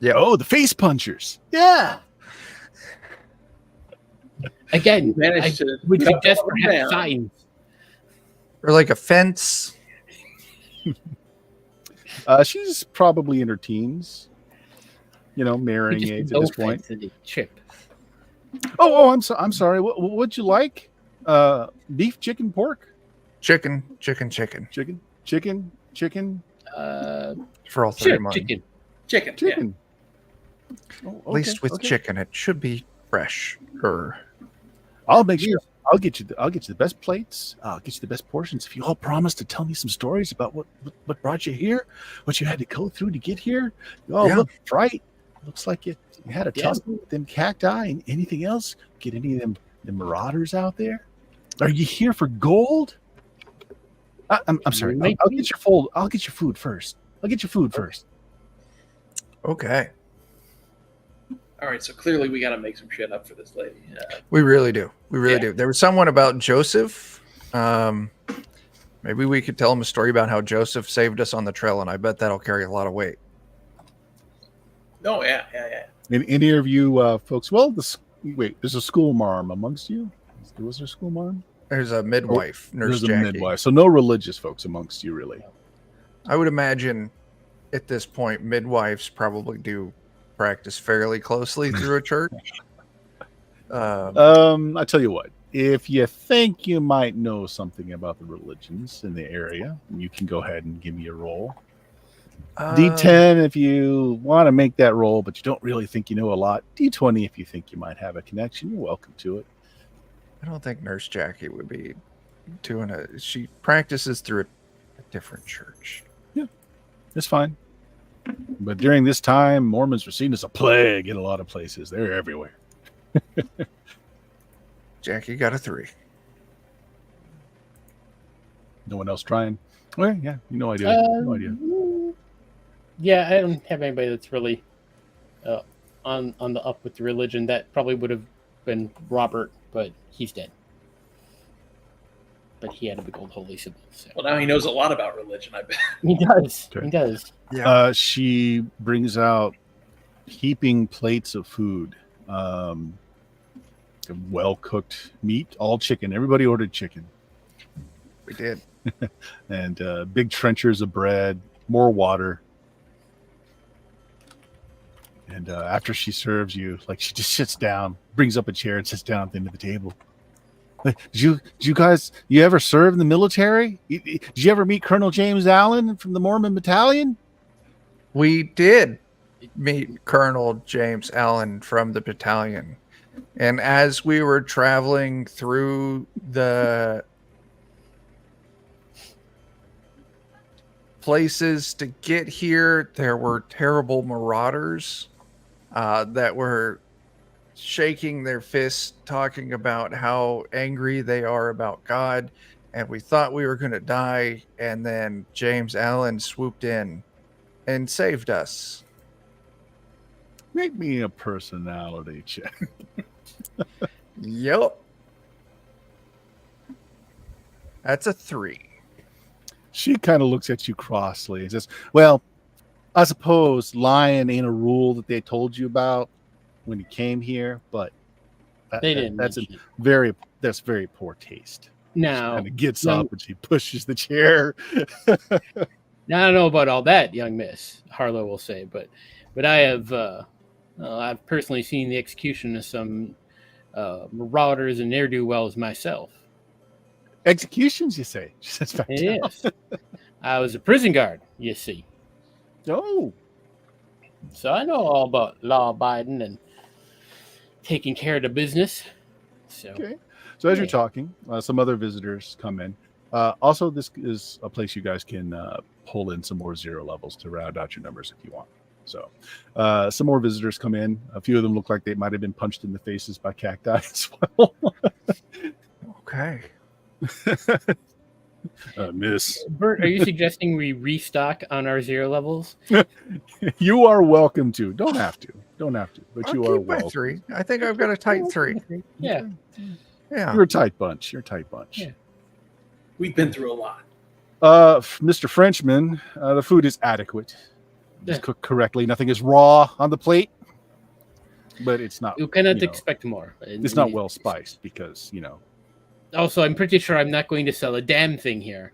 Yeah. Oh, the face punchers. Yeah. Again, Managed to would cut suggest one perhaps down. signs. Or like a fence. She's probably in her teens. Marrying Just age at no this point. offense to the chip. Oh, I'm sorry. What'd you like? Beef, chicken, pork, Chicken. chicken. For all 3 Sure, months. chicken. Chicken. Oh, At least with okay. chicken, it should be fresh. I'll make sure. I'll get you the best plates. I'll get you the best portions. If you all promise to tell me some stories about what brought you here, what you had to go through to get here. You all look right. Looks like you had a tussle with them cacti and anything else. Get any of them marauders out there? Are you here for gold? I'm sorry. I'll get your fold. I'll get your food first. Okay. All right, so clearly we got to make some shit up for this lady. We really do. There was someone about Joseph. Maybe we could tell him a story about how Joseph saved us on the trail, and I bet that'll carry a lot of weight. Oh, yeah. And any of you folks? Well, there's a school marm amongst you. Was there a school marm? There's a midwife, Nurse There's a Jackie. midwife. So no religious folks amongst you, really. I would imagine at this point, midwives probably do practice fairly closely through a church. I tell you what, if you think you might know something about the religions in the area, you can go ahead and give me a roll. D10 if you want to make that roll, but you don't really think you know a lot. D20 if you think you might have a connection. You're welcome to it. I don't think Nurse Jackie would be doing it. She practices through a different church. Yeah, it's fine. But during this time, Mormons were seen as a plague in a lot of places. They're everywhere. Jackie got a 3. No one else trying? Well, yeah, no idea. No idea. Yeah, I don't have anybody that's really on the up with the religion. That probably would have been Robert, but he's dead. But he had a big old holy symbol. So. Well, now he knows a lot about religion, I bet. He does. Okay. He does. Yeah. She brings out heaping plates of food. Well-cooked meat, all chicken. Everybody ordered chicken. We did. And big trenchers of bread, more water. And after she serves you, like she just sits down, brings up a chair and sits down at the end of the table. Like, did you ever serve in the military? Did you ever meet Colonel James Allen from the Mormon Battalion? We did meet Colonel James Allen from the battalion. And as we were traveling through the places to get here, there were terrible marauders that were shaking their fists, talking about how angry they are about God. And we thought we were going to die. And then James Allen swooped in and saved us. Make me a personality check. Yep. That's a 3. She kind of looks at you crossly and says, well, I suppose lying ain't a rule that they told you about when you came here, but They didn't. That's mention it. that's very poor taste. Now, And it gets young- up and she pushes the chair. Now, I don't know about all that, young miss, Harlow will say, but I have I've personally seen the execution of some marauders and ne'er-do-wells myself. Executions, you say? She says back down. Yes. I was a prison guard, you see. Oh, So I know all about law abiding and taking care of the business. So okay. So as you're Yeah. talking, some other visitors come in. Also, this is a place you guys can pull in some more 0 levels to round out your numbers if you want. So some more visitors come in. A few of them look like they might have been punched in the faces by cacti as well. Okay. Miss, Bert, are you suggesting we restock on our 0 levels? you are welcome to. Don't have to, but I'll you are keep my welcome. 3. I think I've got a tight 3. Yeah. Yeah. You're a tight bunch. Yeah. We've been through a lot. Mr. Frenchman, the food is adequate. It's Yeah. cooked correctly. Nothing is raw on the plate, but it's not. You cannot you know, expect more. It's not well spiced because Also, I'm pretty sure I'm not going to sell a damn thing here.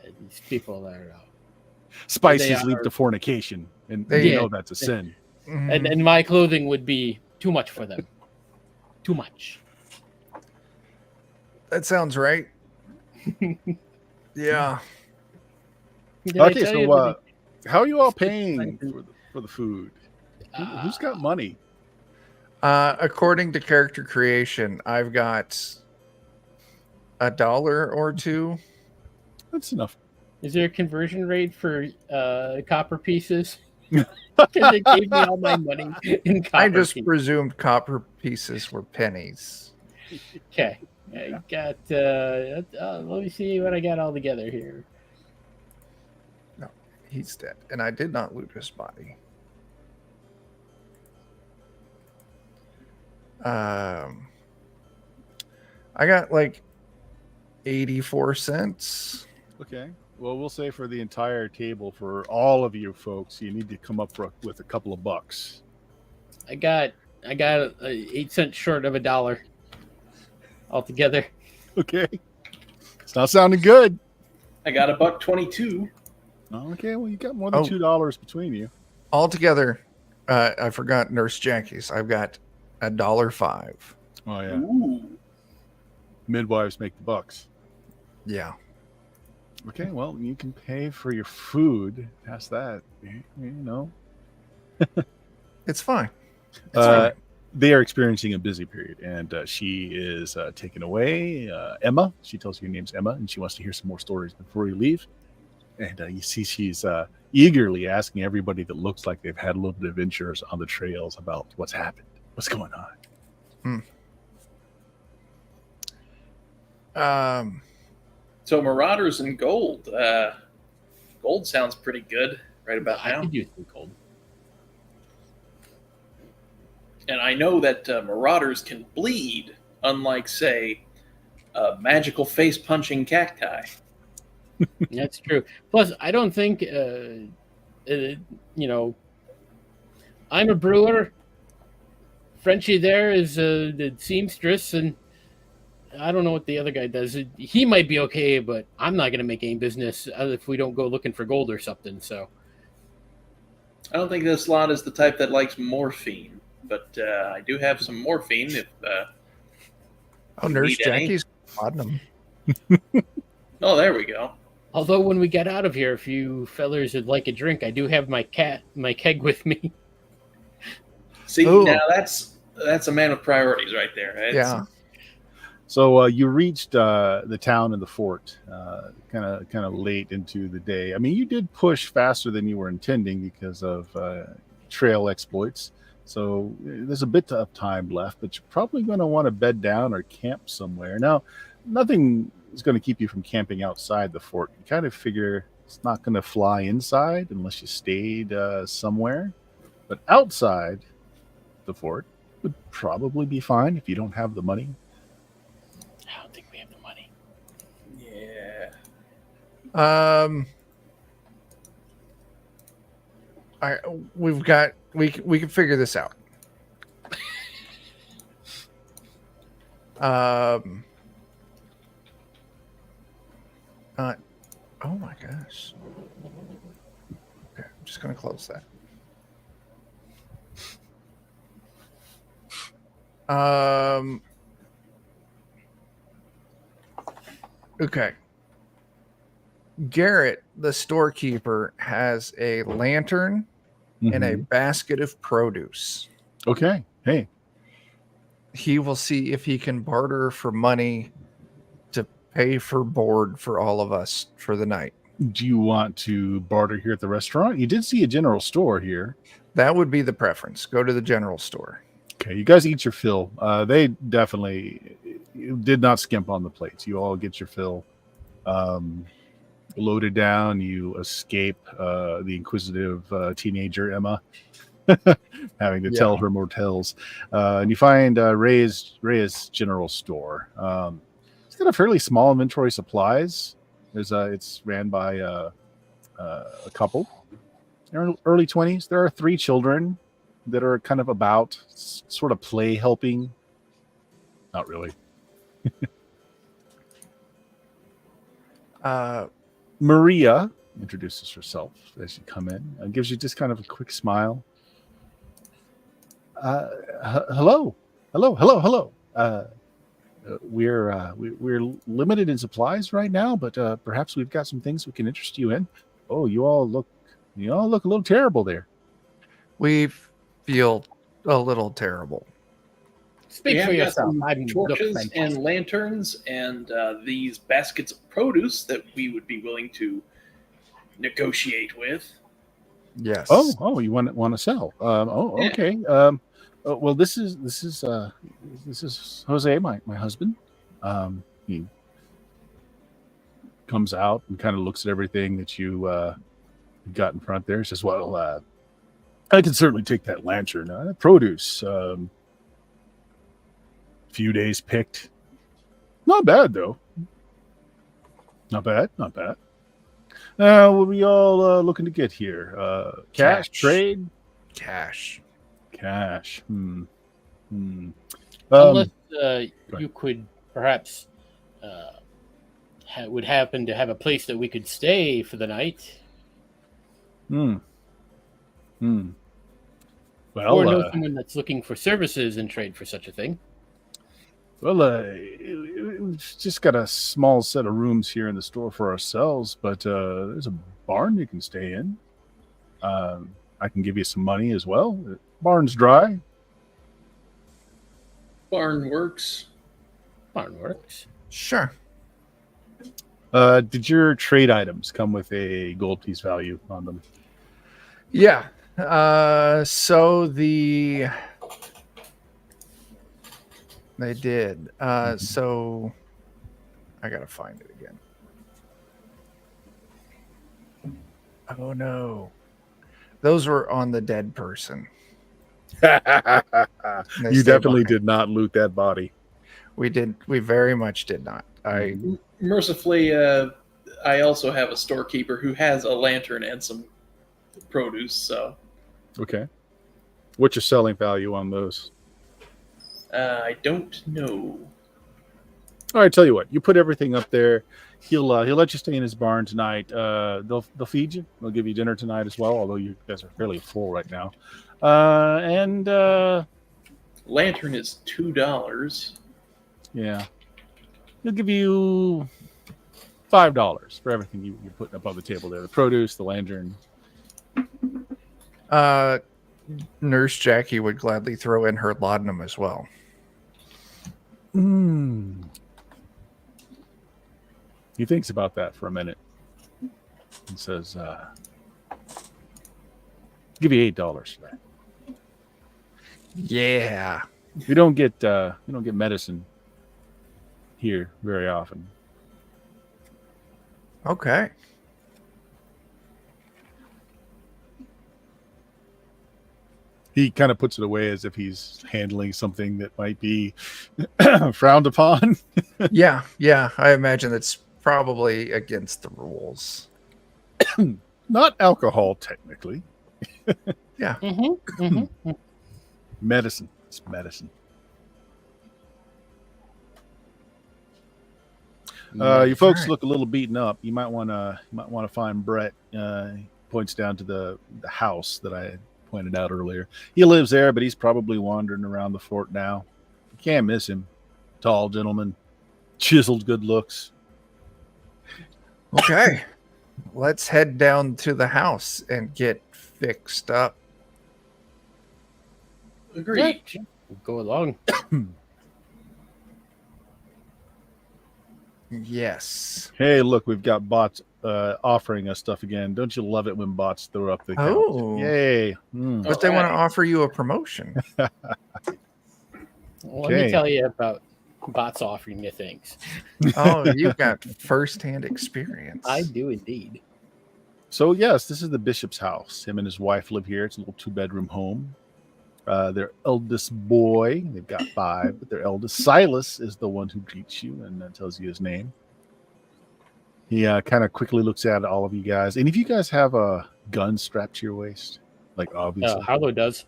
These people are, spices They lead are- to fornication, and They- you Yeah. know that's a sin. Mhm. and my clothing would be too much for them. Too much. That sounds right. Yeah. Did I Okay, tell so you that how are you all It's paying expensive. for the food? we- Who's got money? According to character creation, I've got $1 or 2. That's enough. Is there a conversion rate for copper pieces? Because they gave me all my money in copper I just pieces. presumed copper pieces were pennies. Okay. I got, let me see what I got all together here. He's dead. And I did not loot his body. I got like 84 cents. Okay. Well, we'll say for the entire table for all of you folks, you need to come up with a couple of bucks. I got 8 cents short of $1 altogether. Okay. It's not sounding good. I got $1.22. Okay. Well, you got more than Oh. $2 between you. Altogether, I forgot Nurse Jackie's. I've got $1.05. Oh yeah. Ooh. Midwives make the bucks. Yeah. Okay. Well, you can pay for your food. Past that, you know. It's fine. It's Uh, fine. they are experiencing a busy period, and she is taken away. Emma, she tells you your name's Emma, and she wants to hear some more stories before you leave. and you see she's eagerly asking everybody that looks like they've had a little bit of adventures on the trails about what's happened, what's going on. So Marauders and gold. Gold sounds pretty good right about I now. could use some gold. And I know that Marauders can bleed, unlike, say, magical face-punching cacti. That's true. Plus, I don't think, I'm a brewer. Frenchie there is the seamstress, and I don't know what the other guy does. He might be okay, but I'm not going to make any business if we don't go looking for gold or something. So I don't think this lot is the type that likes morphine, but I do have some morphine if Nurse need any. Jackie's laudanum. Oh, there we go. although when we get out of here, if you fellers would like a drink, I do have my keg with me. See, Ooh. now that's a man with priorities right there. Yeah. So you reached the town and the fort kind of late into the day. I mean, you did push faster than you were intending because of trail exploits. So there's a bit of time left, but you're probably going to want to bed down or camp somewhere. Now, nothing is going to keep you from camping outside the fort. You kind of figure it's not going to fly inside unless you stayed somewhere. But outside the fort would probably be fine if you don't have the money. I don't think we have the money. Yeah. We can figure this out. Oh my gosh. Okay, I'm just gonna close that. Okay. Garrett, the storekeeper, has a lantern and a basket of produce. Okay. Hey. He will see if he can barter for money to pay for board for all of us for the night. Do you want to barter here at the restaurant? You did see a general store here. That would be the preference. Go to the general store. Okay, you guys eat your fill. They definitely did not skimp on the plates. You all get your fill. Loaded down, you escape the inquisitive teenager Emma having to tell her more tales. And you find Ray's general store. It's got a fairly small inventory of supplies. It's ran by a couple. They're in early 20s. There are 3 children that are kind of about sort of play helping. Not really. Maria introduces herself as you come in and gives you just kind of a quick smile. Hello. We're limited in supplies right now, but perhaps we've got some things we can interest you in. Oh, you all look a little terrible there. We feel a little terrible. Speak for yourself. I'm torches and lanterns and these baskets of produce that we would be willing to negotiate with. Yes. Oh, you want to sell? Okay. Well, this is Jose, my husband. He comes out and kind of looks at everything that you got in front there. He says, "Well, I can certainly take that lantern. Produce. Few days picked. Not bad though. Not bad. What are we all looking to get here? Cash, trade, cash. Unless you could perhaps would happen to have a place that we could stay for the night. Well, or know someone that's looking for services and trade for such a thing. Well, it's just got a small set of rooms here in the store for ourselves, but there's a barn you can stay in. I can give you some money as well. Barn's dry. Barn works. Barn works. Sure. Did your trade items come with a gold piece value on them? Yeah. So they did. So I gotta find it again. Oh no. Those were on the dead person. They You stay definitely behind. did not loot that body. We did. We very much did not. Mercifully, I also have a storekeeper who has a lantern and some produce. So Okay. What's your selling value on those? I don't know. All right, tell you what. You put everything up there. He'll let you stay in his barn tonight. They'll feed you. They'll give you dinner tonight as well. Although you guys are fairly full right now. And Lantern is $2. yeah, he'll give you $5 for everything you're putting up on the table there. The produce, the lantern. Nurse Jackie would gladly throw in her laudanum as well. He thinks about that for a minute and says, give you $8 for that. Yeah. We don't get medicine here very often. Okay. He kind of puts it away as if he's handling something that might be frowned upon. Yeah. I imagine that's probably against the rules. Not alcohol, technically. Yeah. Medicine. It's medicine. You folks look a little beaten up. You might want to find Brett. He points down to the house that I had pointed out earlier. He lives there, but he's probably wandering around the fort now. You can't miss him. Tall gentleman, chiseled good looks. Okay. Let's head down to the house and get fixed up. Agreed. Yeah, we'll go along. Yes. Hey, look, we've got bots offering us stuff again. Don't you love it when bots throw up the count? Oh. Yay. But they want to offer you a promotion. Let me tell you about bots offering you things. Oh, you've got first-hand experience. I do indeed. So, yes, this is the bishop's house. Him and his wife live here. It's a little 2-bedroom home. Their eldest boy, they've got 5, but their eldest, Silas, is the one who greets you and tells you his name. He kind of quickly looks at all of you guys. And if you guys have a gun strapped to your waist, like obviously. Harlow does.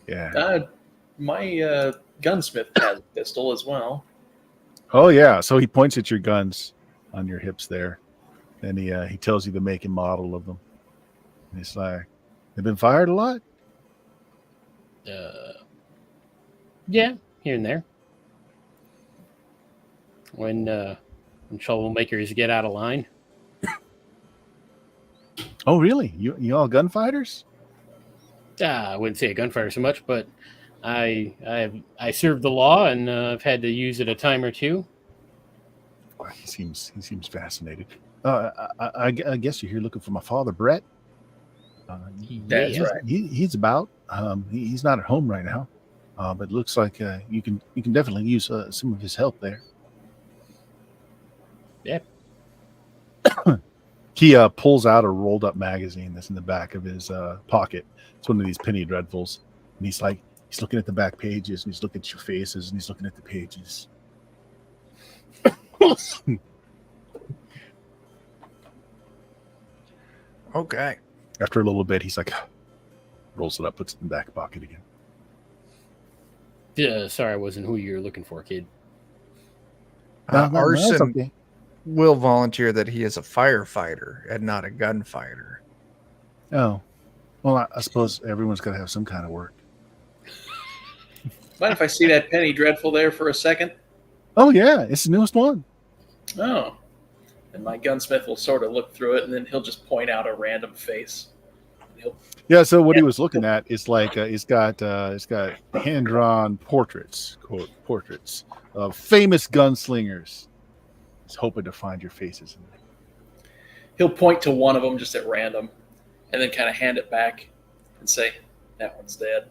Yeah. My gunsmith has a pistol as well. Oh, yeah. So he points at your guns on your hips there. And he tells you the make and model of them. And he's like, they've been fired a lot? Yeah, here and there. When troublemakers get out of line. Oh, really? You all gunfighters? I wouldn't say a gunfighter so much, but I served the law and I've had to use it a time or two. Well, he seems fascinated. I guess you're here looking for my father, Brett. That's right. He's about. He's not at home right now, but it looks like you can definitely use some of his help there. Yeah. He pulls out a rolled up magazine that's in the back of his pocket. It's one of these penny dreadfuls, and he's looking at the back pages, and he's looking at your faces, and he's looking at the pages. Okay. After a little bit, he's like, rolls it up, puts it in the back pocket again. Sorry, I wasn't who you're looking for, kid. Arson okay. will volunteer that he is a firefighter and not a gunfighter. Oh, well, I suppose everyone's got to have some kind of work. Mind if I see that penny dreadful there for a second? Oh, yeah, it's the newest one. Oh. And my gunsmith will sort of look through it, and then he'll just point out a random face. Yeah, so what he was looking at is like it's got hand-drawn portraits, quote, portraits of famous gunslingers. Just hoping to find your faces in there. He'll point to one of them just at random, and then kind of hand it back and say, "That one's dead."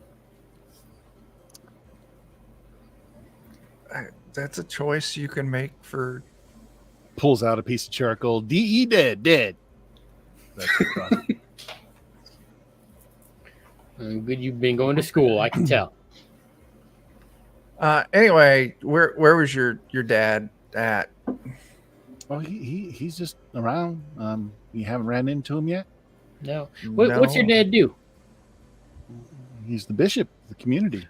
That's a choice you can make for. Pulls out a piece of charcoal. D.E. dead. That's Good, you've been going to school. I can tell. Anyway, where was your dad at? Oh, he's just around. You haven't ran into him yet? No. What's your dad do? He's the bishop of the community.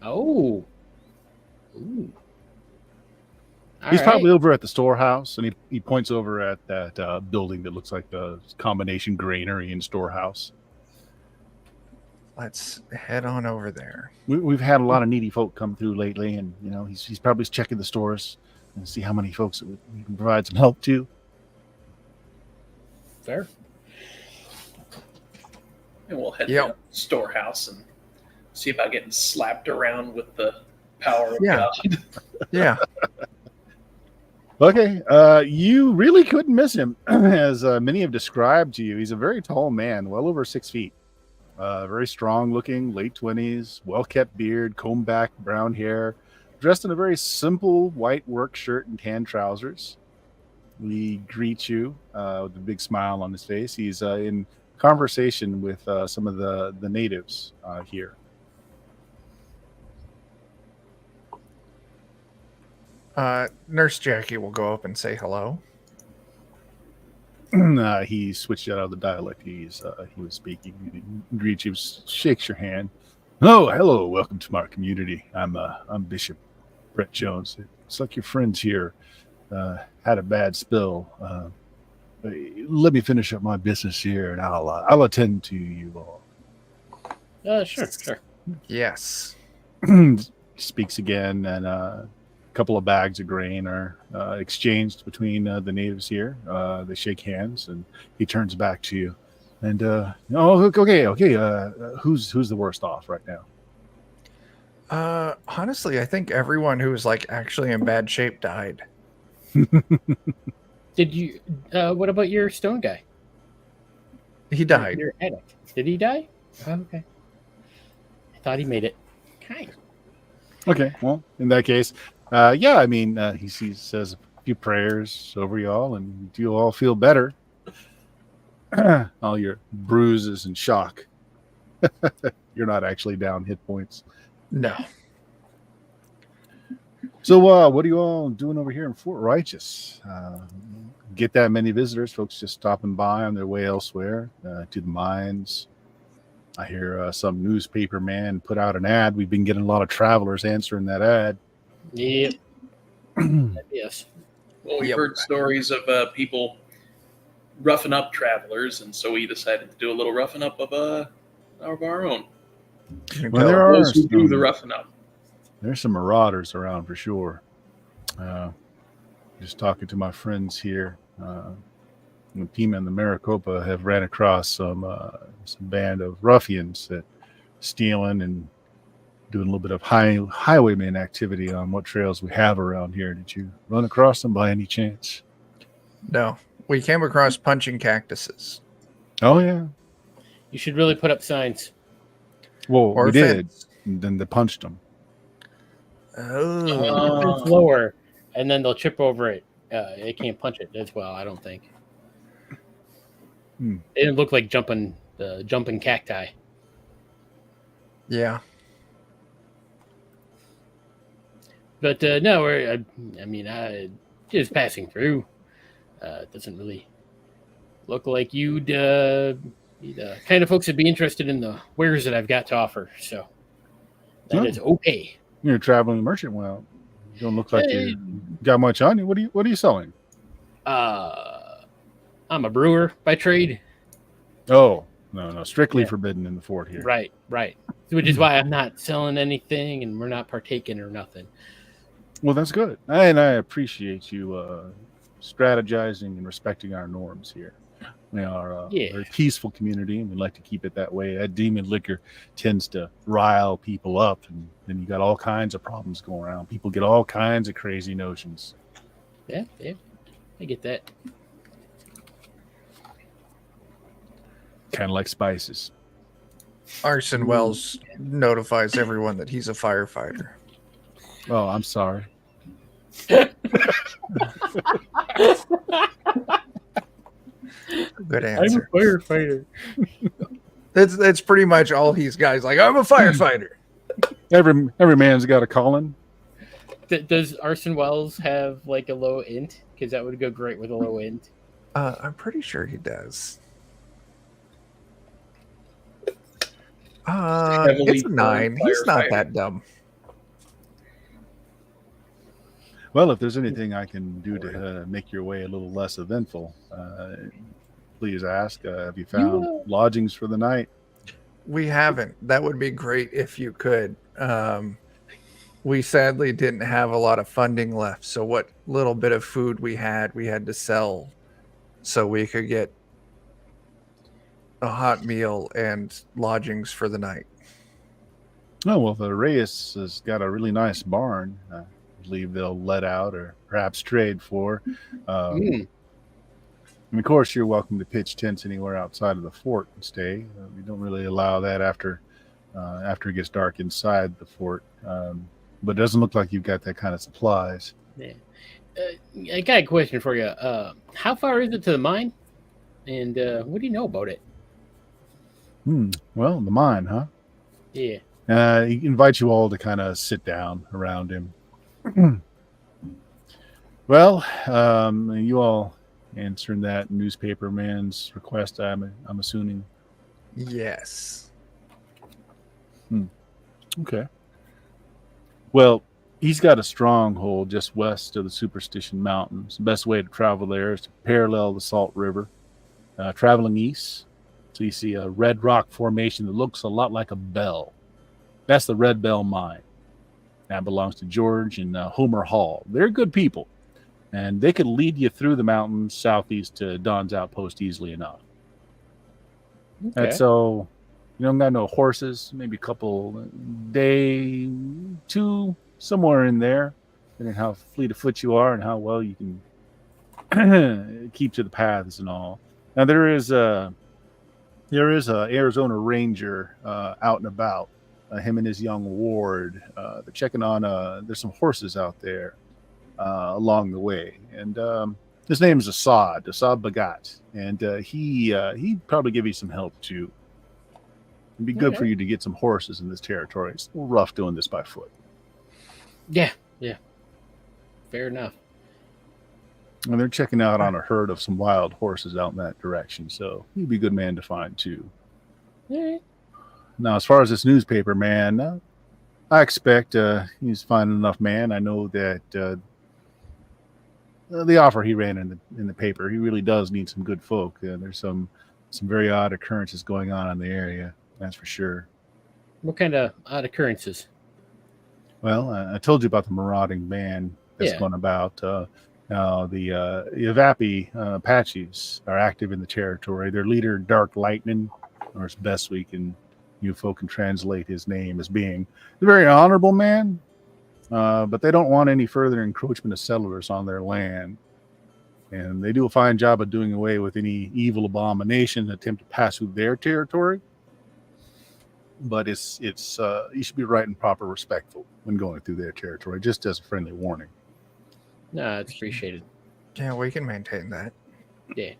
Oh. Ooh. He's probably over at the storehouse, and he points over at that building that looks like the combination granary and storehouse. Let's head on over there. We've had a lot of needy folk come through lately, and he's probably checking the stores and see how many folks we can provide some help to. Fair. And we'll head to the storehouse and see about getting slapped around with the power of God. Yeah. Okay, you really couldn't miss him, as many have described to you. He's a very tall man, well over 6 feet. Very strong looking, late 20s, well-kept beard, combed back brown hair, dressed in a very simple white work shirt and tan trousers. We greet you with a big smile on his face. He's in conversation with some of the natives here. Nurse Jackie will go up and say hello. He switched out of the dialect he was speaking. He greets you, shakes your hand. Oh, hello, welcome to my community. I'm Bishop Brett Jones. It's like your friends here had a bad spill. Let me finish up my business here, and I'll attend to you all. Sure. Yes. Speaks again, and a couple of bags of grain are exchanged between the natives here. They shake hands, and he turns back to you. And okay. Who's the worst off right now? Honestly, I think everyone who was like actually in bad shape died. Did you? What about your stone guy? He died. Your addict. Did he die? Oh, okay. I thought he made it. Okay. Okay. Well, in that case, he says a few prayers over y'all, and you all feel better. All your bruises and shock. You're not actually down hit points. No. So what are you all doing over here in Fort Righteous? Get that many visitors, folks just stopping by on their way elsewhere to the mines. I hear some newspaper man put out an ad. We've been getting a lot of travelers answering that ad. Yep. Yes. Well, we've heard stories of people roughing up travelers, and so we decided to do a little roughing up of our own. Well, there are those who do the roughing up. There's some marauders around for sure. Just talking to my friends here, the Pima and the Maricopa have ran across some band of ruffians that stealing and doing a little bit of highwayman activity on what trails we have around here. Did you run across them by any chance? No. We came across punching cactuses. Oh, yeah. You should really put up signs. Well, Or we fence. did. And then they punched them. Oh. It's lower, and then they'll trip over it. It can't punch it as well, I don't think. It didn't look like jumping cacti. Yeah. But no, just passing through. It doesn't really look like you'd be the kind of folks that'd be interested in the wares that I've got to offer. So that is okay. You're a traveling merchant. Well, you don't look like you got much on you. What are you selling? I'm a brewer by trade. Oh, no, strictly forbidden in the fort here. Right. Which is why I'm not selling anything, and we're not partaking or nothing. Well, that's good. And I appreciate you strategizing and respecting our norms here. We are a very peaceful community, and we like to keep it that way. That demon liquor tends to rile people up, and then you got all kinds of problems going around. People get all kinds of crazy notions. Yeah. I get that. Kind of like spices. Arson Wells notifies everyone that he's a firefighter. Oh, I'm sorry. Good answer. I'm a firefighter. That's pretty much all he's got. He's like, I'm a firefighter. Every man's got a calling. Does Arson Wells have like a low int? Because that would go great with a low int. I'm pretty sure he does. It's a 9. He's not that dumb. Well, if there's anything I can do to make your way a little less eventful, please ask. Have you found lodgings for the night? We haven't. That would be great if you could. We sadly didn't have a lot of funding left, so what little bit of food we had to sell so we could get a hot meal and lodgings for the night. Oh, well, the Reyes has got a really nice barn. I believe they'll let out or perhaps trade for. And of course, you're welcome to pitch tents anywhere outside of the fort and stay. We don't really allow that after it gets dark inside the fort. But it doesn't look like you've got that kind of supplies. Yeah. I got a question for you. How far is it to the mine? And what do you know about it? Well, the mine, huh? Yeah. He invites you all to kind of sit down around him. Well, you all answering that newspaper man's request, I'm assuming. Yes. Okay. Well, he's got a stronghold just west of the Superstition Mountains. The best way to travel there is to parallel the Salt River, traveling east. So you see a red rock formation that looks a lot like a bell. That's the Red Bell Mine. That belongs to George and Homer Hall. They're good people, and they could lead you through the mountains southeast to Don's Outpost easily enough. Okay. And so you don't got no horses, maybe a couple day, 2, somewhere in there, depending on how fleet of foot you are and how well you can keep to the paths and all. Now there is a Arizona Ranger out and about. Him and his young ward. They're checking on. There's some horses out there along the way, and his name is Assad Bagat, and he'd probably give you some help too. It'd be good for you to get some horses in this territory. It's a little rough doing this by foot. Yeah. Fair enough. And they're checking out on a herd of some wild horses out in that direction, so he'd be a good man to find too. All right. Now, as far as this newspaper man, I expect he's fine enough man. I know that the offer he ran in the paper, he really does need some good folk. There's some very odd occurrences going on in the area, that's for sure. What kind of odd occurrences? Well, I told you about the marauding band that's going about. Now, the Yavapi Apaches are active in the territory. Their leader, Dark Lightning, or as best you folk can translate his name as being a very honorable man, but they don't want any further encroachment of settlers on their land. And they do a fine job of doing away with any evil abomination that attempt to pass through their territory. But it's you should be right and proper respectful when going through their territory, just as a friendly warning. No, it's appreciated. Yeah, we can maintain that. Yeah.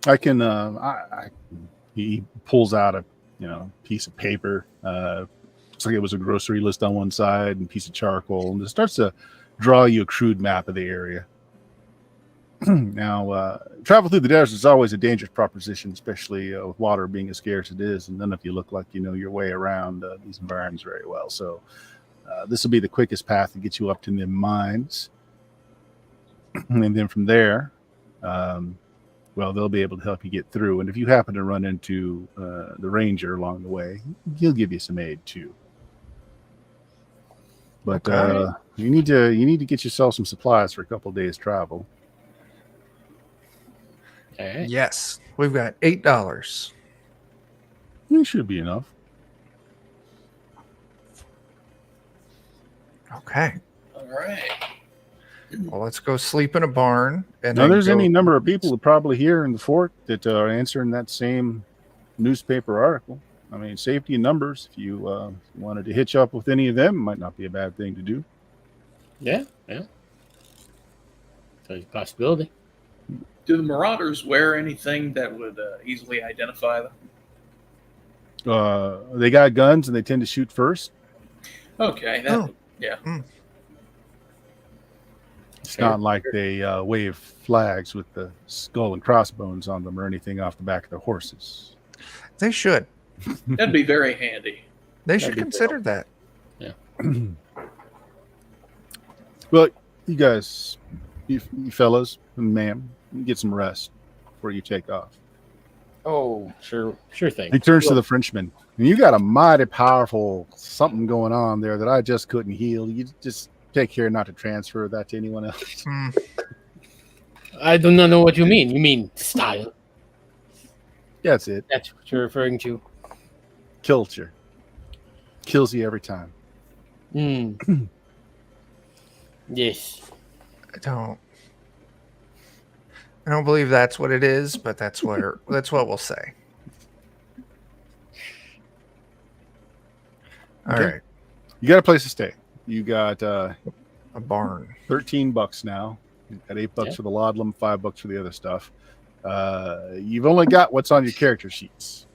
I can. He pulls out a piece of paper. Looks like it was a grocery list on one side and a piece of charcoal, and it starts to draw you a crude map of the area. Now, travel through the desert is always a dangerous proposition, especially with water being as scarce as it is, and none of you look like you know your way around these environments very well. So this will be the quickest path to get you up to the mines. And then from there, they'll be able to help you get through. And if you happen to run into the ranger along the way, he'll give you some aid too. But you need to get yourself some supplies for a couple of days travel. All right. Yes, we've got $8. It should be enough. Okay. All right. Well, let's go sleep in a barn. And Now, then there's go- any number of people that probably here in the fort that are answering that same newspaper article. I mean, safety in numbers. If you wanted to hitch up with any of them, might not be a bad thing to do. Yeah. So it's a possibility. Do the Marauders wear anything that would easily identify them? They got guns and they tend to shoot first. Okay. Yeah. It's not like they wave flags with the skull and crossbones on them or anything off the back of their horses. They should. That'd be very handy. They should consider that. Well, you guys, you fellas and ma'am, you get some rest before you take off. Oh, sure thing. He turns to the Frenchman. You got a mighty powerful something going on there that I just couldn't heal. You just take care not to transfer that to anyone else. I do not know what you mean. You mean style? That's it. That's what you're referring to. Culture. Kills you every time. Yes. I don't believe that's what it is, but that's what we'll say. All right. You got a place to stay. You got A barn. $13 now. You got $8 for the laudanum, $5 for the other stuff. You've only got what's on your character sheets.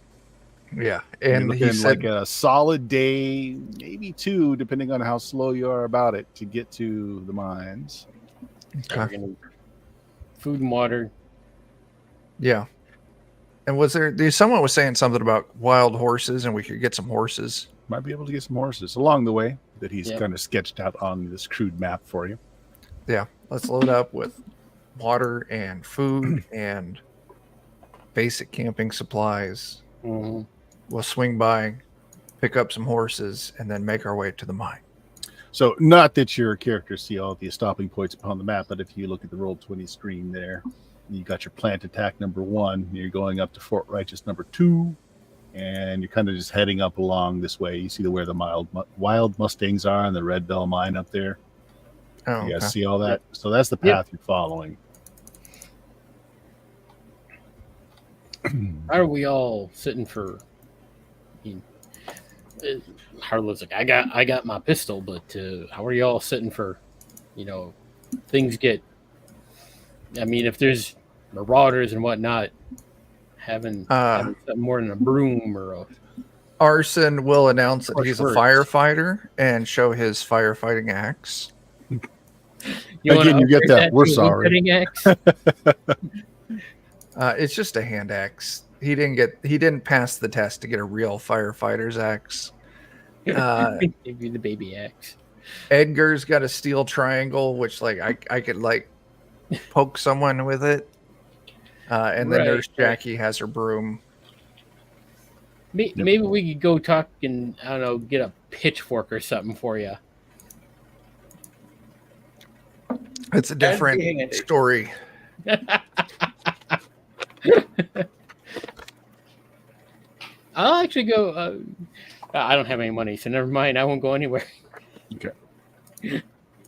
Yeah. And And he said like a solid day, maybe 2, depending on how slow you are about it, to get to the mines. okay. Food and water. Yeah. And someone was saying something about wild horses and we could get some horses. Might be able to get some horses along the way that he's Yep. kind of sketched out on this crude map for you. Yeah. Let's load up with water and food and basic camping supplies. Mhm. We'll swing by, pick up some horses, and then make our way to the mine. So, not that your characters see all the stopping points upon the map, but if you look at the Roll20 screen there, you got your plant attack number 1. You're going up to Fort Righteous number 2, and you're kind of just heading up along this way. You see where the wild Mustangs are and the Red Bell mine up there. Oh, You guys okay. see all that? So that's the path you're following. How are we all sitting for? Harlow's like, I got my pistol, but how are you all sitting for? Things get. I mean, if there's marauders and whatnot, having something more than a broom or a. Arson will announce that Harsh he's a words. firefighter and show his firefighting axe. Again, you get that. We're sorry. Axe? It's just a hand axe. He didn't pass the test to get a real firefighter's axe. Give you the baby axe. Edgar's got a steel triangle, which I could poke someone with it. And then Right, Nurse Jackie has her broom. Maybe we could go talk and I don't know, get a pitchfork or something for you. It's a different handy. story. I'll actually go. I don't have any money, so never mind. I won't go anywhere.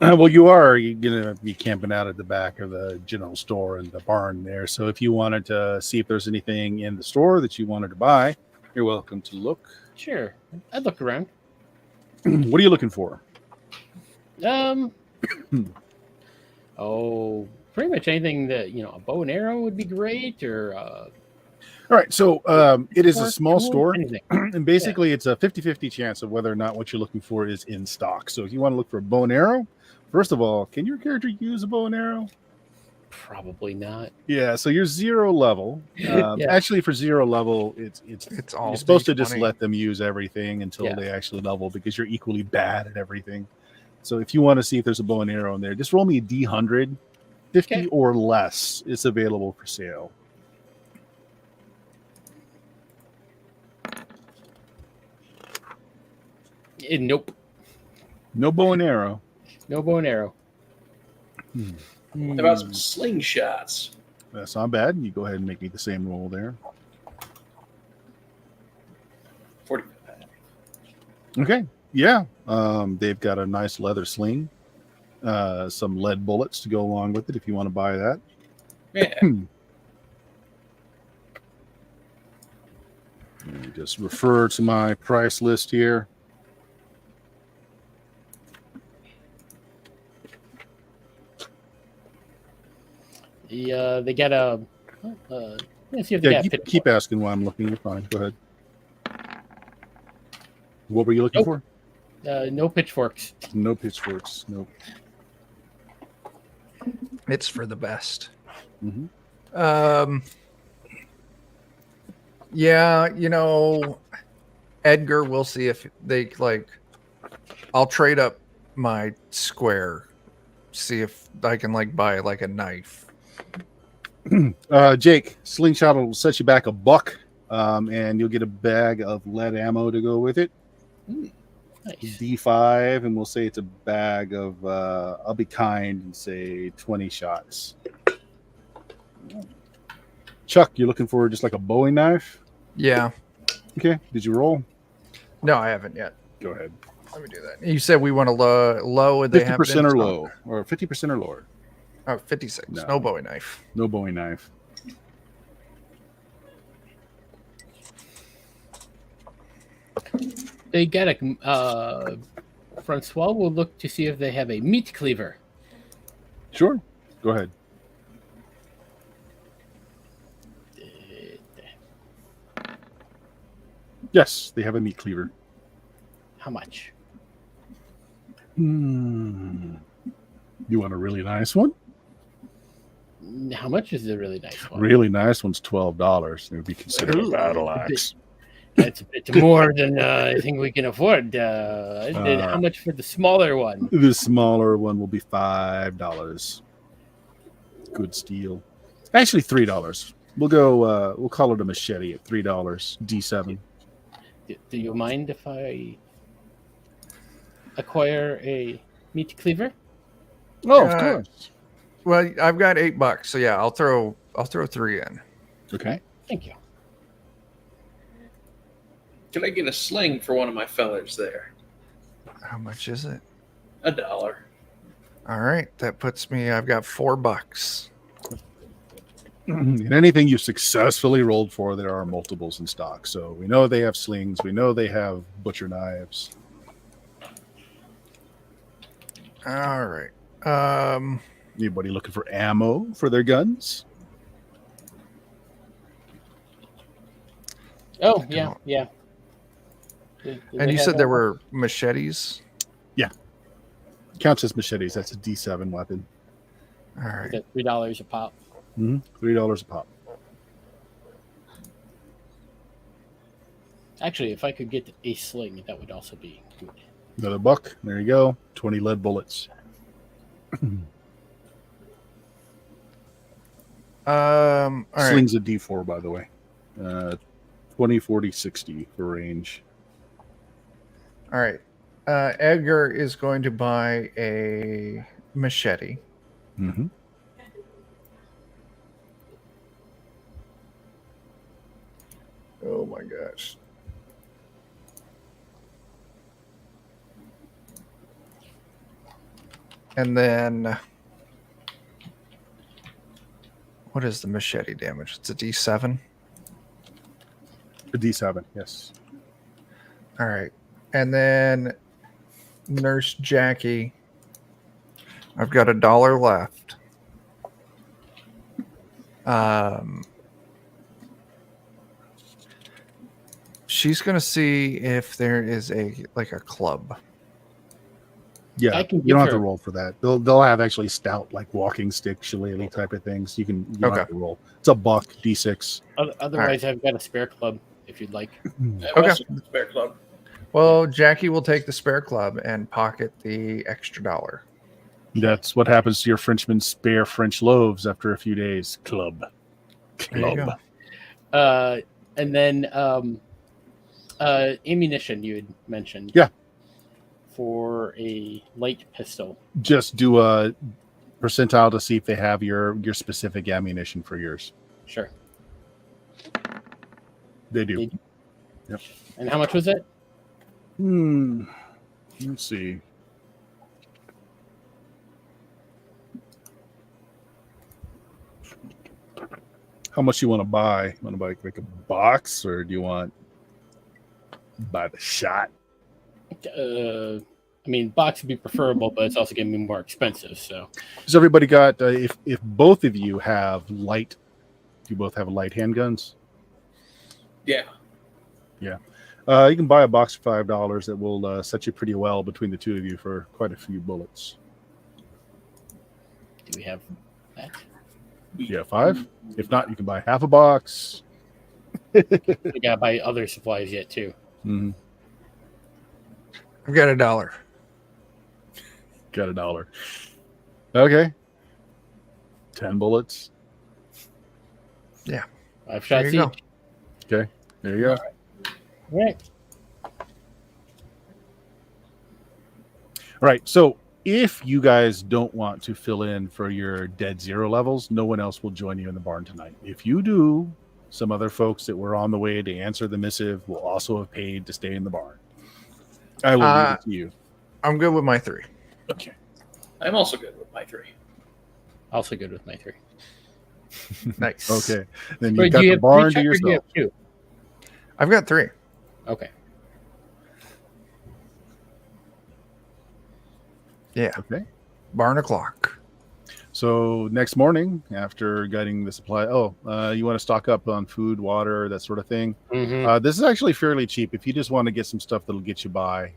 Well, you're going to be camping out at the back of the general store and the barn there. So if you wanted to see if there's anything in the store that you wanted to buy, you're welcome to look. Sure, I'd look around. What are you looking for? Pretty much anything that a bow and arrow would be great, or All right. So it is a small store. Anything. And basically, it's a 50-50 chance of whether or not what you're looking for is in stock. So if you want to look for a bow and arrow, first of all, can your character use a bow and arrow? Probably not. Yeah, so you're 0 level. Actually, for 0 level, it's all you're supposed to just D20. let them use everything until Yeah. they actually level because you're equally bad at everything. So if you want to see if there's a bow and arrow in there, just roll me a D100. 50 Okay. or less is available for sale. Nope. No bow and arrow. No bow and arrow. What about some slingshots? That's not bad. You go ahead and make me the same roll there. 45. Okay. Yeah. They've got a nice leather sling. some lead bullets to go along with it if you want to buy that. Yeah. Let me just refer to my price list here. They got a. Let's see if they Yeah, got keep asking why I'm looking. You're fine. Go ahead. What were you looking for? No pitchforks. No pitchforks. Nope. It's for the best. Mm-hmm. Yeah, Edgar, we'll see if they like. I'll trade up my square, see if I can buy a knife. Jake, slingshot will set you back $1, and you'll get a bag of lead ammo to go with it. Nice. D5, and we'll say it's a bag of. I'll be kind and say 20 shots. Chuck, you're looking for just like a Bowie knife? Yeah. Okay. Did you roll? No, I haven't yet. Go ahead. Let me do that. You said we want a low. Would they have 50% or low, or 50% or lower. Oh, 56. No. No Bowie knife. No Bowie knife. They got a. Francois will look to see if they have a meat cleaver. Sure. Go ahead. Yes, they have a meat cleaver. How much? You want a really nice one? How much is the really nice one? Really nice one's $12. It would be considered a battle axe. That's a bit more than I think we can afford. How much for the smaller one? The smaller one will be $5. Good steal. Actually, $3. We'll go. We'll call it a machete at $3. D7. Do you mind if I acquire a meat cleaver? Oh, of course. Well, I've got $8, so yeah, I'll throw 3 in. Okay. Thank you. Can I get a sling for one of my fellers there? How much is it? $1. All right, that puts me. I've got $4. And anything you successfully rolled for, there are multiples in stock. So we know they have slings. We know they have butcher knives. All right. Anybody looking for ammo for their guns? Oh, yeah. And you said there were machetes? Yeah. Counts as machetes. That's a D7 weapon. All right. $3 a pop. $3 a pop. Actually, if I could get a sling, that would also be good. Another $1. There you go. 20 lead bullets. All right. Sling's a D4, by the way. 20, 40, 60 for range. All right. Edgar is going to buy a machete. Mm-hmm. Oh my gosh. And then what is the machete damage? It's a D7. A D7, yes. All right. And then Nurse Jackie. I've got $1 left. She's going to see if there is a club. Yeah, I can you don't have give to her- roll for that. They'll have actually stout, like walking stick, shillelagh type of things. You don't have to roll. It's a $1, D6. Otherwise, I've got a spare club if you'd like. Okay. Spare club. Well, Jackie will take the spare club and pocket the extra $1. That's what happens to your Frenchman's spare French loaves after a few days. Club. There you Club. And then ammunition you had mentioned. Yeah. For a light pistol. Just do a percentile to see if they have your specific ammunition for yours. Sure. They do. They do? Yep. And how much was it? Let's see. How much you want to buy? You want to buy like a box, or do you want buy the shot? I mean, box would be preferable, but it's also going to be more expensive. So So everybody got if both of you have light, you both have light handguns. Yeah. You can buy a box for $5 that will set you pretty well between the two of you for quite a few bullets. do we have that? Yeah, 5. If not, you can buy half a box. We got to buy other supplies yet too. Mm-hmm. I've got $1. Got $1. Okay. 10 bullets. 5 shots you go. each. Okay. There you go. All right. All right. So if you guys don't want to fill in for your dead zero levels, no one else will join you in the barn tonight. If you do, some other folks that were on the way to answer the missive will also have paid to stay in the barn. I will leave it to you. I'm good with my 3. Okay. I'm also good with my 3. Also good with my 3. Nice. Okay. Then Wait, you've got do you the have barn three, to Chuck, or do you yourself. have 2? I've got 3. Okay. Yeah. Okay. Barn o'clock. So next morning, after getting the supply, you want to stock up on food, water, that sort of thing. Mm-hmm. This is actually fairly cheap. If you just want to get some stuff that'll get you by,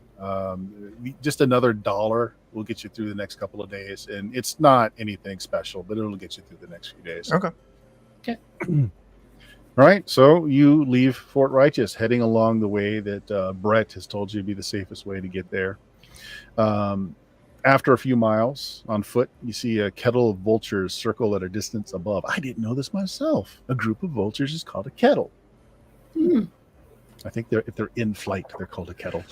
just another $1 will get you through the next couple of days. And it's not anything special, but it'll get you through the next few days. Okay. All right. So you leave Fort Righteous, heading along the way that Brett has told you to be the safest way to get there. After a few miles on foot, you see a kettle of vultures circle at a distance above. I didn't know this myself. A group of vultures is called a kettle. I think if they're in flight, they're called a kettle.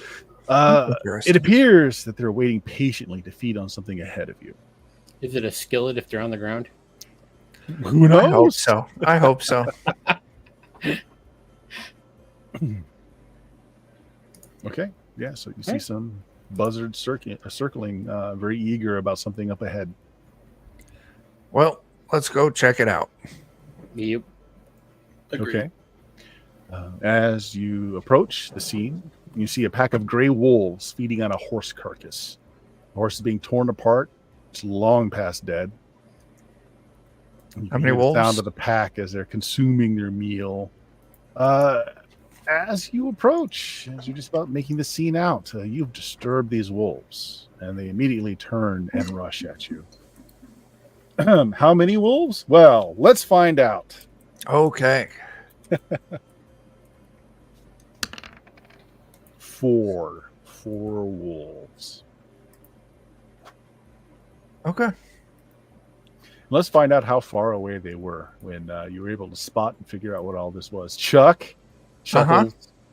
It appears that they're waiting patiently to feed on something ahead of you. Is it a skillet if they're on the ground? Who knows? I hope so. I hope so. Okay. Yeah. So you see some buzzards circling, very eager about something up ahead. Well, let's go check it out. Yep. Agreed. Okay. As you approach the scene, you see a pack of gray wolves feeding on a horse carcass. The horse is being torn apart. It's long past dead. You How can many hear wolves? The sound of the pack as they're consuming their meal. As you approach, as you're just about making the scene out, you've disturbed these wolves, and they immediately turn and rush at you. How many wolves? Well, let's find out. Okay. 4 wolves. Okay. Let's find out how far away they were when you were able to spot and figure out what all this was. Chuck,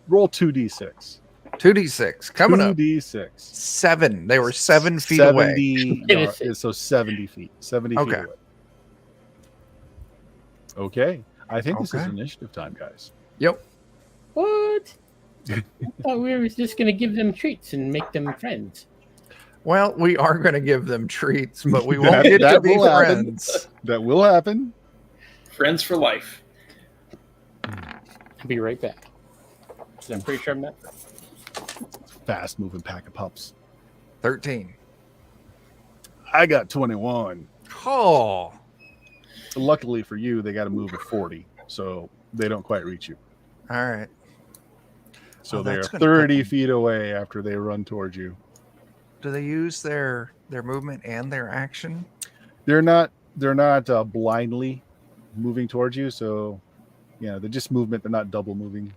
roll 2d6. 2d6 coming up. 2d6. 7. They were 7 feet away. 70 so 70 feet. 70 feet Okay. away. Okay. I think this is Okay. initiative time, guys. Yep. What? I thought we were just going to give them treats and make them friends. Well, we are going to give them treats, but we won't get to That be will happen. friends. That will happen. Friends for life. I'll be right back. So I'm pretty sure I'm not. Fast moving pack of pups. 13. I got 21. Oh. Luckily for you, they got to move at 40, so they don't quite reach you. All right. So Oh, they're that's gonna 30 cut them. feet away after they run towards you. Do they use their movement and their action? They're not blindly moving towards you, so yeah, they're just movement. They're not double moving.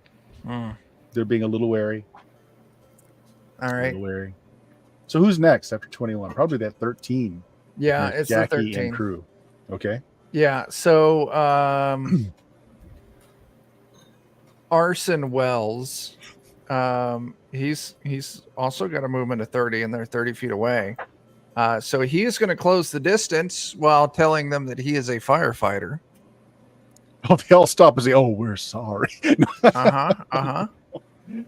They're being a little wary. All A right. little wary. So who's next after 21? Probably that 13. Yeah, with it's the Jackie 13. and crew. Okay. Yeah, so Arson Wells, he's also got a movement of 30 and they're 30 feet away. So he is going to close the distance while telling them that he is a firefighter. Oh, they all stop and say, "Oh, we're sorry."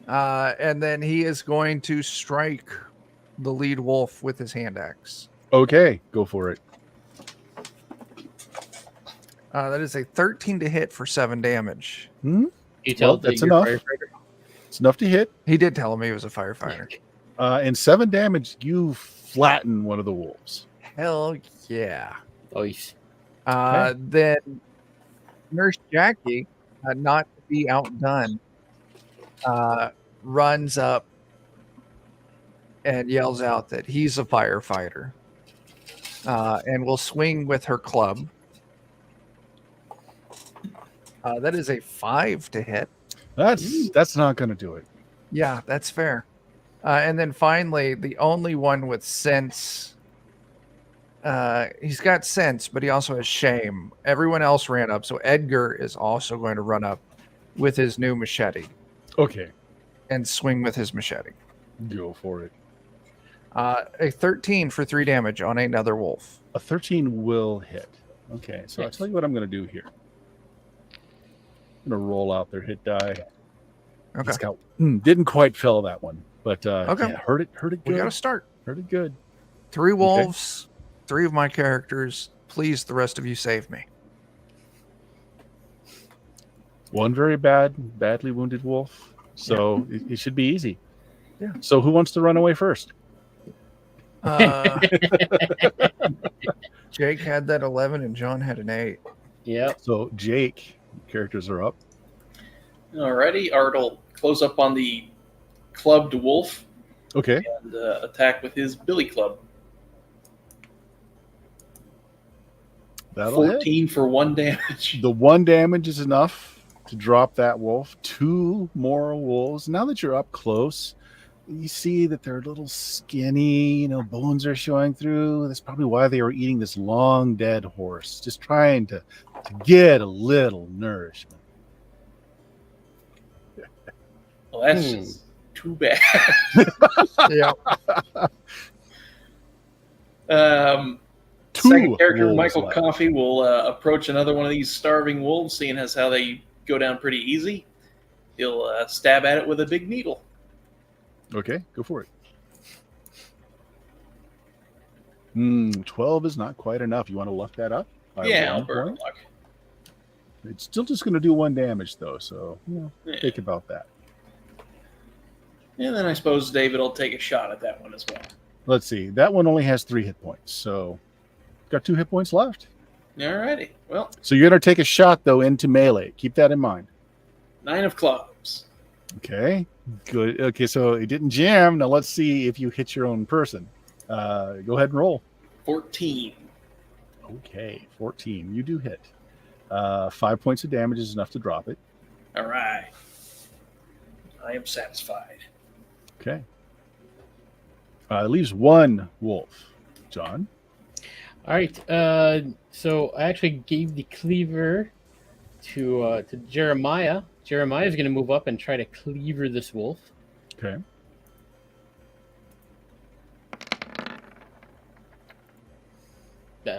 And then he is going to strike the lead wolf with his hand axe. Okay, go for it. That is a 13 to hit for 7 damage. You tell that that's you're enough. firefighter? It's enough to hit. He did tell him he was a firefighter. And 7 damage, you flatten one of the wolves. Hell yeah. Nice. Then Nurse Jackie, not to be outdone, runs up and yells out that he's a firefighter, and will swing with her club. That is a 5 to hit. That's not going to do it. Yeah, that's fair. And then finally, the only one with sense. He's got sense, but he also has shame. Everyone else ran up, so Edgar is also going to run up with his new machete Okay, and swing with his machete. go for it. A 13 for 3 damage on another wolf. A 13 will hit. Okay, so I'll Nice. tell you what I'm going to do here. I'm going to roll out their hit die. Okay, It's got, didn't quite fill that one, but Okay. yeah, heard it we good. got to start. Heard it good. 3 wolves, 3 of my characters. Please, the rest of you save me. One very badly wounded wolf. So it should be easy. Yeah. So who wants to run away first? Jake had that 11 and John had an 8. Yep. So Jake, characters are up. Alrighty, Art will close up on the clubbed wolf Okay. and attack with his billy club. That'll hit. 14 for 1 damage. The 1 damage is enough to drop that wolf. 2 more wolves. Now that you're up close, you see that they're a little skinny, bones are showing through. That's probably why they were eating this long dead horse, just trying to get a little nourishment. Well, that's just too bad. Yeah. Second character, wolves Michael left. Coffey, will approach another one of these starving wolves, seeing as how they go down pretty easy. He'll stab at it with a big needle. Okay, go for it. 12 is not quite enough. You want to luck that up? By Yeah, 1 I'll burn point? luck. It's still just going to do 1 damage, though, so Yeah. think about that. And then I suppose David will take a shot at that one as well. Let's see. That one only has 3 hit points, so got 2 hit points left. Alrighty. Well, So you're going to take a shot, though, into melee. Keep that in mind. 9 of clubs. Okay, good. Okay, so it didn't jam. Now let's see if you hit your own person. Go ahead and roll. 14. Okay, 14. You do hit. 5 points of damage is enough to drop it. All right. I am satisfied. Okay. It leaves 1 wolf. John? All right. So I actually gave the cleaver to Jeremiah. Jeremiah is going to move up and try to cleaver this wolf. Okay. I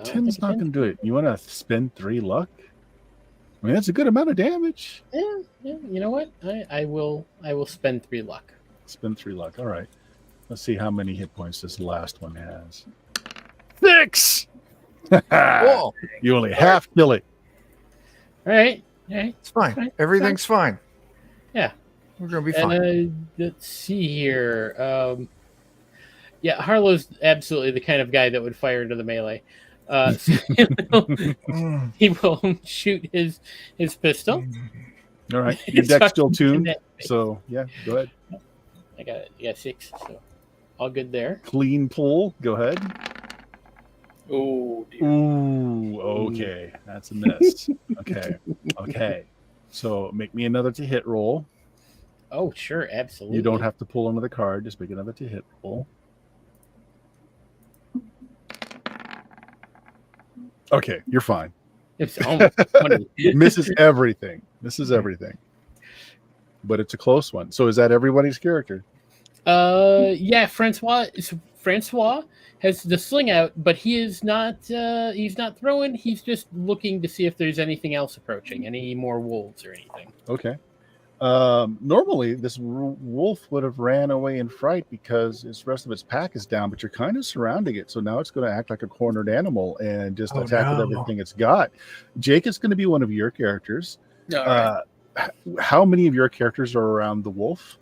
don't 10's think not it going to can. do it. You want to spend 3 luck? I mean, that's a good amount of damage. Yeah. You know what? I will spend 3 luck. Spend 3 luck. All right. Let's see how many hit points this last one has. 6! Cool. You only half kill it. All right. All right. It's fine. Fine. Everything's fine. Yeah. We're going to be fine. And let's see here. Yeah, Harlow's absolutely the kind of guy that would fire into the melee. So he will shoot his pistol. All right. Your It's deck's fucking still tuned. net. So, yeah, go ahead. I got it. Yeah, 6. So all good there. Clean pull. Go ahead. Oh, dear. Ooh, okay. That's a miss. Okay. Okay. So make me another to hit roll. Oh, sure, absolutely. You don't have to pull another card. Just make another to hit roll. Okay, you're fine. It's almost 20. Misses everything. Misses everything. But it's a close one. So is that everybody's character? Yeah, Francois has the sling out, but he is not. He's not throwing. He's just looking to see if there's anything else approaching, any more wolves or anything. Okay. Normally, this wolf would have ran away in fright because the rest of its pack is down, but you're kind of surrounding it. So now it's going to act like a cornered animal and just attack with everything it's got. Jake is going to be one of your characters. All right. How many of your characters are around the wolf?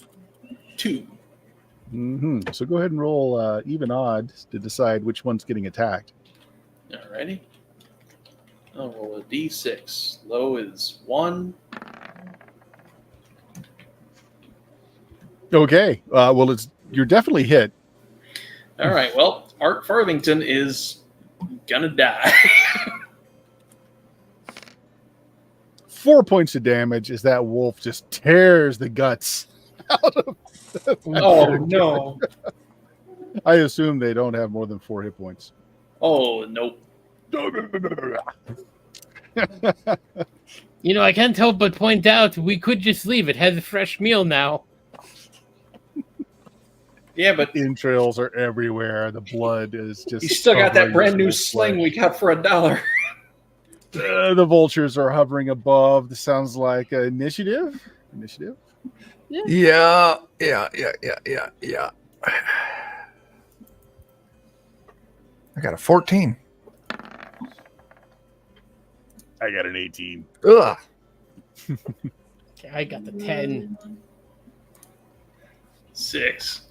2. So go ahead and roll even odds to decide which one's getting attacked. Alrighty. I'll roll a d6. Low is 1. Okay. Well, you're definitely hit. All right. Well, Art Farthington is gonna die. 4 points of damage as that wolf just tears the guts out of. Oh no! I assume they don't have more than 4 hit points. Oh nope. You know, I can't help but point out we could just leave. It has a fresh meal now. Yeah, but Entrails are everywhere. The blood is just. you still got that covering brand this new wolf's sling flesh. we got for $1. The vultures are hovering above. This sounds like initiative. Yeah. I got a 14. I got an 18. Ugh. Okay, I got the 10. 6.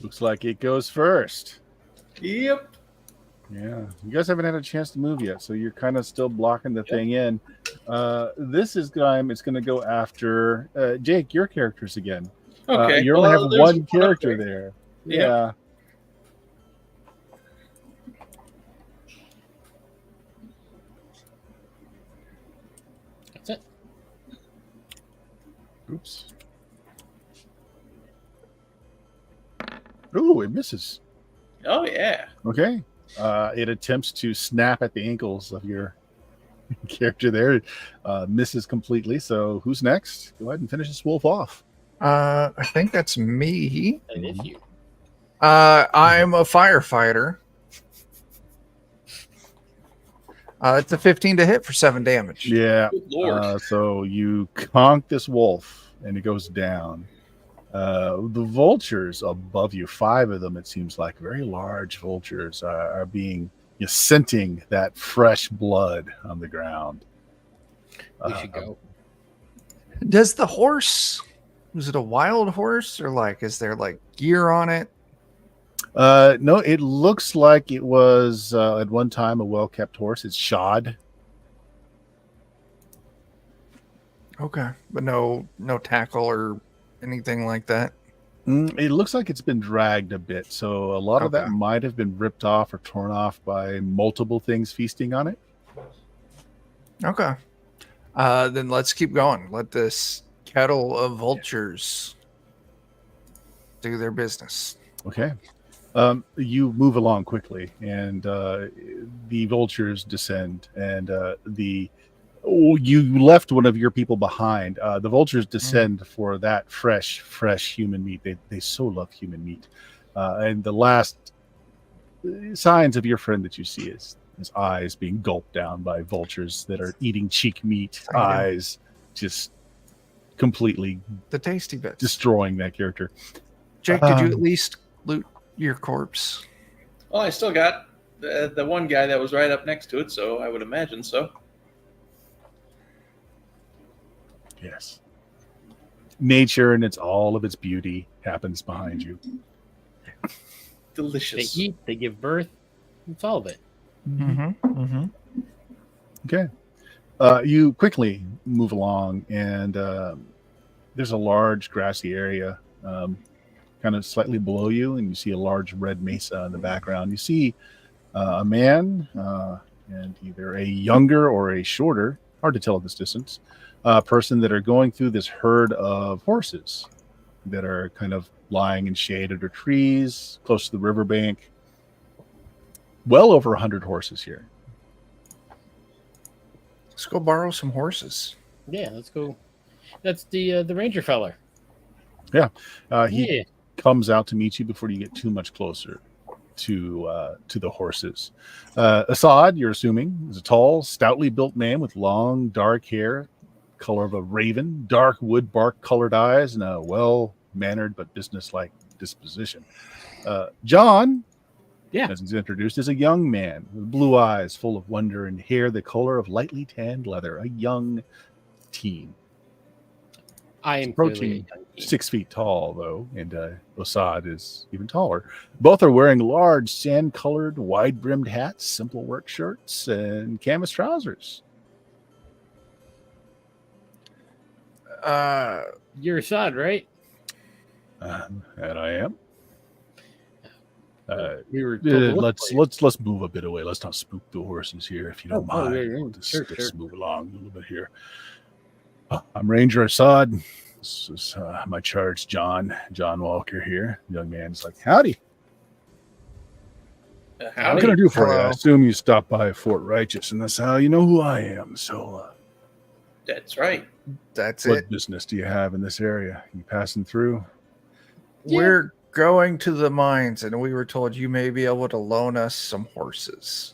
Looks like it goes first. Yep. Yeah, you guys haven't had a chance to move yet, so you're kind of still blocking the thing in. This is time. It's going to go after Jake. Your characters again. Okay. You only have there's one up character there. there. Yep. Yeah. That's it. Oops. Ooh, it misses. Oh yeah. Okay. It attempts to snap at the ankles of your character there. Misses completely. So who's next? Go ahead and finish this wolf off. I think that's me. And if you. I'm a firefighter. It's a 15 to hit for 7 damage. Yeah. Good Lord. So you conk this wolf and it goes down. The vultures above you, 5 of them, it seems like very large vultures, are being scenting that fresh blood on the ground. We should go. Does the horse, was it a wild horse or like, is there like gear on it? No, it looks like it was at one time a well-kept horse. It's shod. Okay. But no tackle or anything like that. It looks like it's been dragged a bit. So a lot of that Okay. might have been ripped off or torn off by multiple things feasting on it. Okay. Then let's keep going. Let this kettle of vultures do their business. Okay. You move along quickly, and the vultures descend, and you left one of your people behind. The vultures descend for that fresh human meat. They so love human meat. And the last signs of your friend that you see is his eyes being gulped down by vultures that are eating cheek meat, I know. eyes just completely The tasty bits. destroying that character. Jake, did you at least loot your corpse? Well, I still got the one guy that was right up next to it, so I would imagine so. Yes. Nature and all of its beauty happens behind you. They Delicious. eat, they give birth. It's all of it. Okay. You quickly move along, and there's a large grassy area kind of slightly below you, and you see a large red mesa in the background. You see a man, and either a younger or a shorter, hard to tell at this distance, person that are going through this herd of horses that are kind of lying in shade under trees close to the riverbank. Well over 100 horses here. Let's go borrow some horses. Yeah, let's go. That's the ranger feller. He Yeah. comes out to meet you before you get too much closer to the horses. Assad, you're assuming, is a tall, stoutly built man with long, dark hair, color of a raven, dark wood bark colored eyes, and a well-mannered but businesslike disposition. John, as he's introduced, is a young man with blue eyes full of wonder and hair the color of lightly tanned leather, a young teen. I am Approaching 6 feet tall, though, and Osad is even taller. Both are wearing large, sand-colored, wide-brimmed hats, simple work shirts, and canvas trousers. You're Assad, right? And I am. We were told to look for you. Let's move a bit away. Let's not spook the horses here, if you don't mind. Sure. Let's move along a little bit here. I'm Ranger Assad. This is my charge, John Walker here. The young man's like, howdy. Howdy. What can I do for you? Hello. I assume you stopped by Fort Righteous, and that's how you know who I am. So, That's right. That's what it. business do you have in this area? You passing through? We're going to the mines, and we were told you may be able to loan us some horses.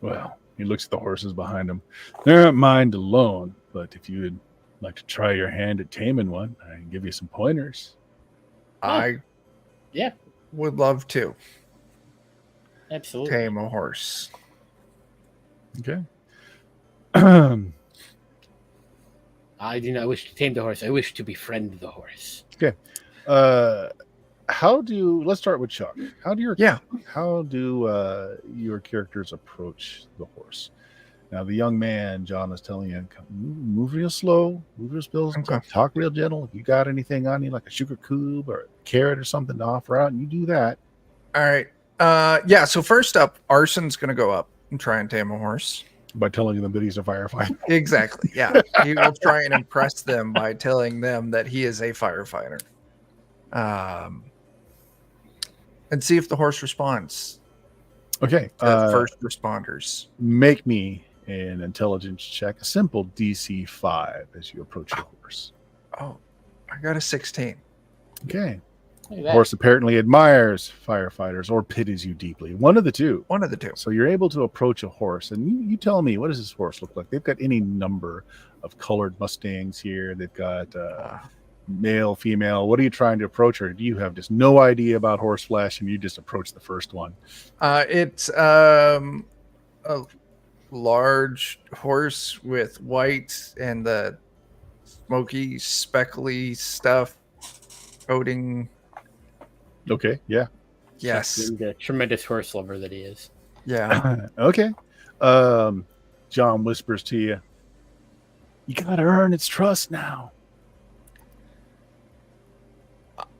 Well, he looks at the horses behind him. They aren't mine to loan, but if you would like to try your hand at taming one, I can give you some pointers. I would love to Absolutely. tame a horse. Okay. I do not wish to tame the horse. I wish to befriend the horse. Let's start with Chuck. How do your characters approach the horse? Now, the young man, John, is telling you, move real slow, move real slow, Okay. talk real gentle. If you got anything on you, like a sugar cube or a carrot or something to offer out, and you do that. All right. So first up, Arson's going to go up and try and tame a horse. By telling them that he's a firefighter. Exactly. Yeah. He will try and impress them by telling them that he is a firefighter. And see if the horse responds. Okay. To first responders. Make me an intelligence check, a simple DC 5 as you approach your horse. Oh, I got a 16. Okay. Look at The that. horse apparently admires firefighters or pities you deeply. One of the two. One of the two. So you're able to approach a horse, and you tell me, what does this horse look like? They've got any number of colored Mustangs here. They've got male, female. What are you trying to approach her? Do you have just no idea about horse flesh, and you just approach the first one? It's a large horse with white and the smoky, speckly stuff coating. Okay, yeah. Yes. The tremendous horse lover that he is. Yeah. Okay. John whispers to you, you got to earn its trust now.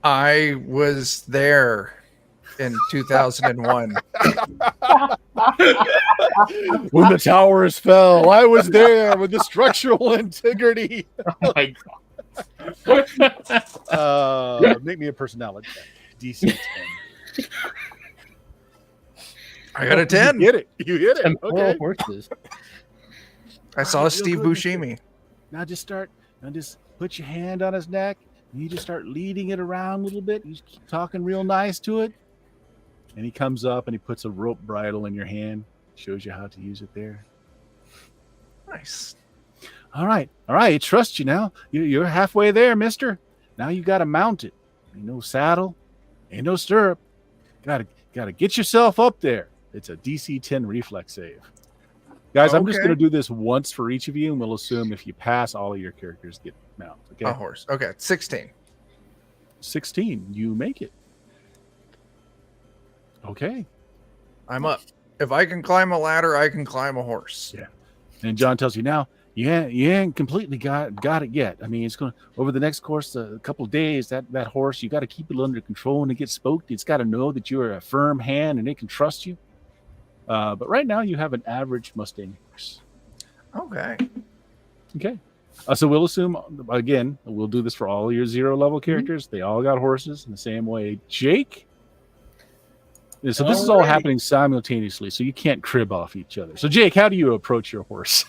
I was there in 2001. When the towers fell, I was there with the structural integrity. Oh my god. Make me a personality check. DC 10. I got a 10. You hit it. You hit it. Temporal Okay. horses. I saw Feel Steve good, Buscemi. Now just put your hand on his neck. And you just start leading it around a little bit. You just keep talking real nice to it. And he comes up and he puts a rope bridle in your hand. Shows you how to use it there. Nice. All right. I trust you now. You're halfway there, mister. Now you got to mount it. Ain't no saddle. Ain't no stirrup. Gotta get yourself up there. It's a DC 10 reflex save. Guys, I'm just Okay. going to do this once for each of you, and we'll assume if you pass, all of your characters get mounted. Okay. A horse. Okay. 16. 16. You make it. Okay. I'm up. If I can climb a ladder, I can climb a horse. Yeah. And John tells you now, you ain't completely got it yet. I mean, it's going to, over the next course, a couple of days, that horse, you got to keep it under control when it gets spoked. It's got to know that you're a firm hand and it can trust you. But right now you have an average Mustang horse. Okay. Okay. So we'll assume, again, we'll do this for all your 0 level characters. They all got horses in the same way. Jake? So this is all Alrighty. happening simultaneously, so you can't crib off each other. So Jake, how do you approach your horse?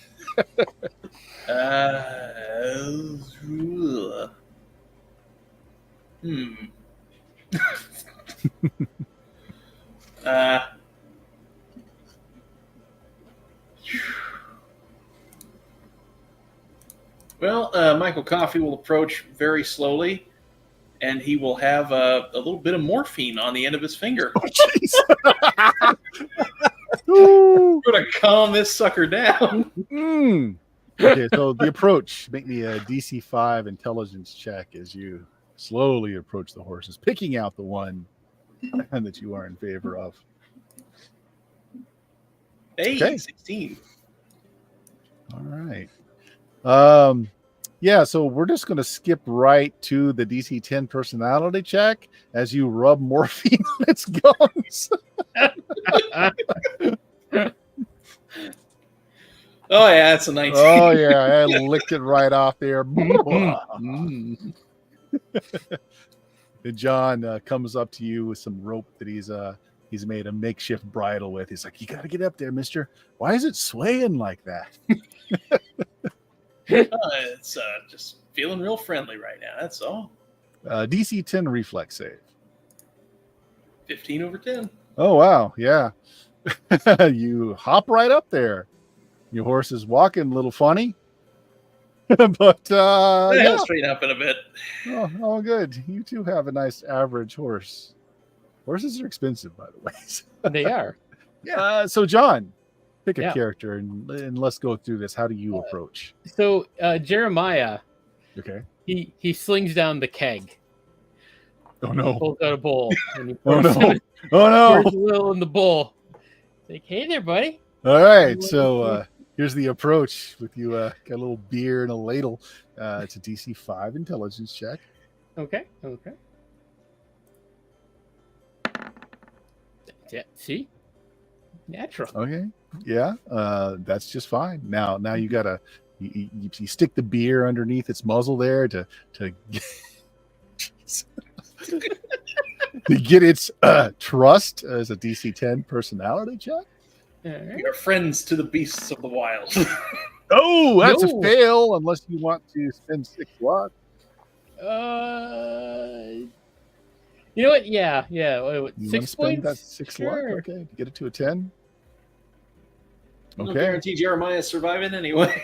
Well, Michael Coffey will approach very slowly, and he will have a little bit of morphine on the end of his finger. Oh, jeez. Ooh. We're gonna calm this sucker down. Mm. Okay, so the approach, make me a DC 5 intelligence check as you slowly approach the horses, picking out the one that you are in favor of. Hey, Okay. 16. All right. Yeah, so we're just going to skip right to the DC 10 personality check as you rub morphine on its gums. Oh yeah, that's a 19. Oh, yeah, I licked it right off there. Mm. And John comes up to you with some rope that he's made a makeshift bridle with. He's like, "You got to get up there, mister. Why is it swaying like that?" It's just feeling real friendly right now. That's all. DC 10 reflex save. 15 over 10. Oh, wow. Yeah. You hop right up there. Your horse is walking a little funny. But He'll straighten up in a bit. oh, good. You too have a nice average horse. Horses are expensive, by the way. They are. So John, pick a Yeah. character and let's go through this. How do you approach? So Jeremiah, Okay. he slings down the keg. Oh He no. pulls out a bowl. And he Oh pours no. it- Oh pours no. a little in the bowl. Like, hey there, buddy. All right. So here's the approach with you. Got a little beer and a ladle. It's a DC 5 intelligence check. Okay. Yeah. See, natural. Okay. Yeah. That's just fine. Now you gotta you stick the beer underneath its muzzle there to to get its trust as a DC 10 personality check. All right. We are friends to the beasts of the wild. Oh, that's No. a fail unless you want to spend 6 luck. You know what? Yeah. What, You 6 want to spend points? that 6 Sure. luck? Okay, to get it to a 10. No Okay. guarantee Jeremiah's surviving anyway.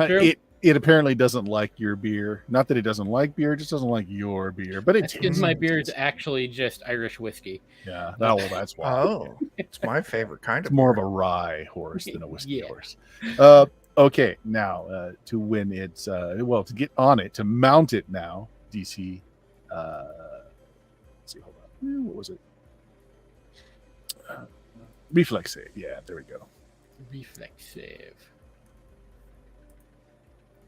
Sure. It apparently doesn't like your beer. Not that it doesn't like beer, it just doesn't like your beer. But it That's because my beer is actually just Irish whiskey. Yeah, that's why. Oh, it's my favorite kind It's of more of beer. a rye horse than a whiskey Yeah. horse. Okay, now to win its to get on it, to mount it now, DC let's see, hold on. What was it? Reflex save. Yeah, there we go. Reflex save.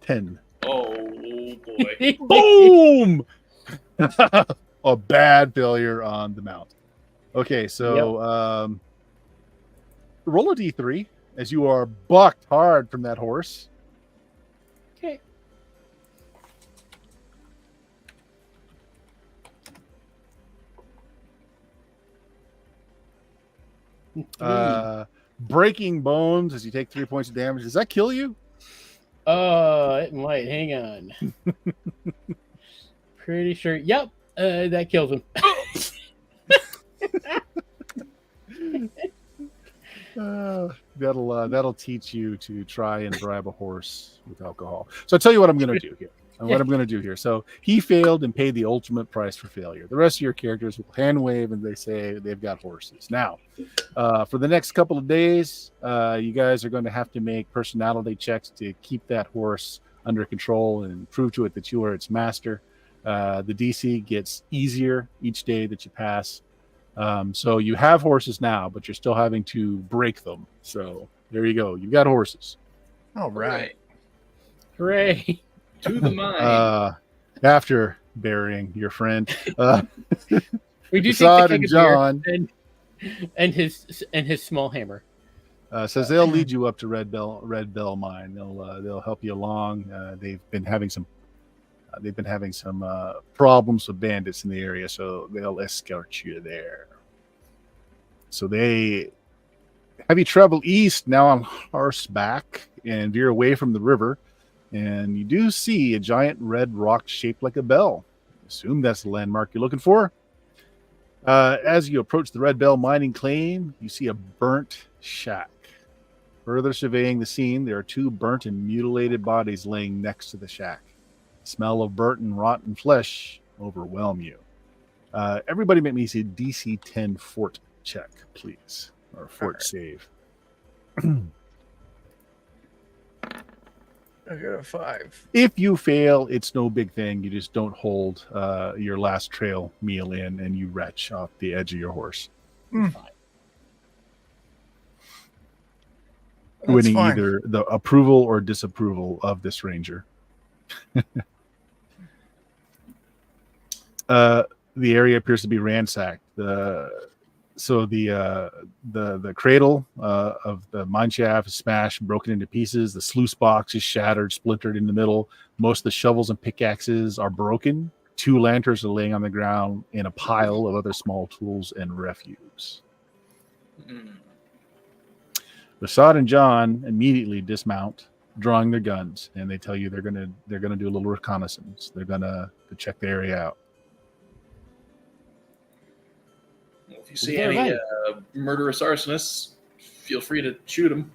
10. Oh boy. Boom! A bad failure on the mount. Okay, so roll a d3 as you are bucked hard from that horse. Okay. Breaking bones as you take 3 points of damage. Does that kill you? It might. Hang on. Pretty sure. Yep. That kills him. That'll teach you to try and bribe a horse with alcohol. So I'll tell you what I'm going to do here. So he failed and paid the ultimate price for failure. The rest of your characters will hand wave and they say they've got horses. Now, for the next couple of days, you guys are going to have to make personality checks to keep that horse under control and prove to it that you are its master. The DC gets easier each day that you pass. So you have horses now, but you're still having to break them. So there you go. You've got horses. All right. Hooray. To the mine. After burying your friend, We do Assad take and the keg of beer John and his small hammer. says they'll lead you up to Red Bell Mine. They'll help you along. They've been having some problems with bandits in the area, so they'll escort you there. So they have you travel east now on horseback and veer away from the river, and you do see a giant red rock shaped like a bell. Assume that's the landmark you're looking for. As you approach the Red Bell mining claim, you see a burnt shack Further surveying the scene, there are 2 burnt and mutilated bodies laying next to the shack. The smell of burnt and rotten flesh overwhelm you. Everybody make me a DC 10 fort check, please. Or fort save. I got a 5. If you fail, it's no big thing. You just don't hold your last trail meal in and you retch off the edge of your horse. Winning fine. Either the approval or disapproval of this ranger. The area appears to be ransacked. The cradle of the mine shaft is smashed, broken into pieces. The sluice box is shattered, splintered in the middle. Most of the shovels and pickaxes are broken. 2 lanterns are laying on the ground in a pile of other small tools and refuse. Rasad and John immediately dismount, drawing their guns, and they tell you they're gonna do a little reconnaissance. They're gonna check the area out. If you see any murderous arsonists, feel free to shoot them.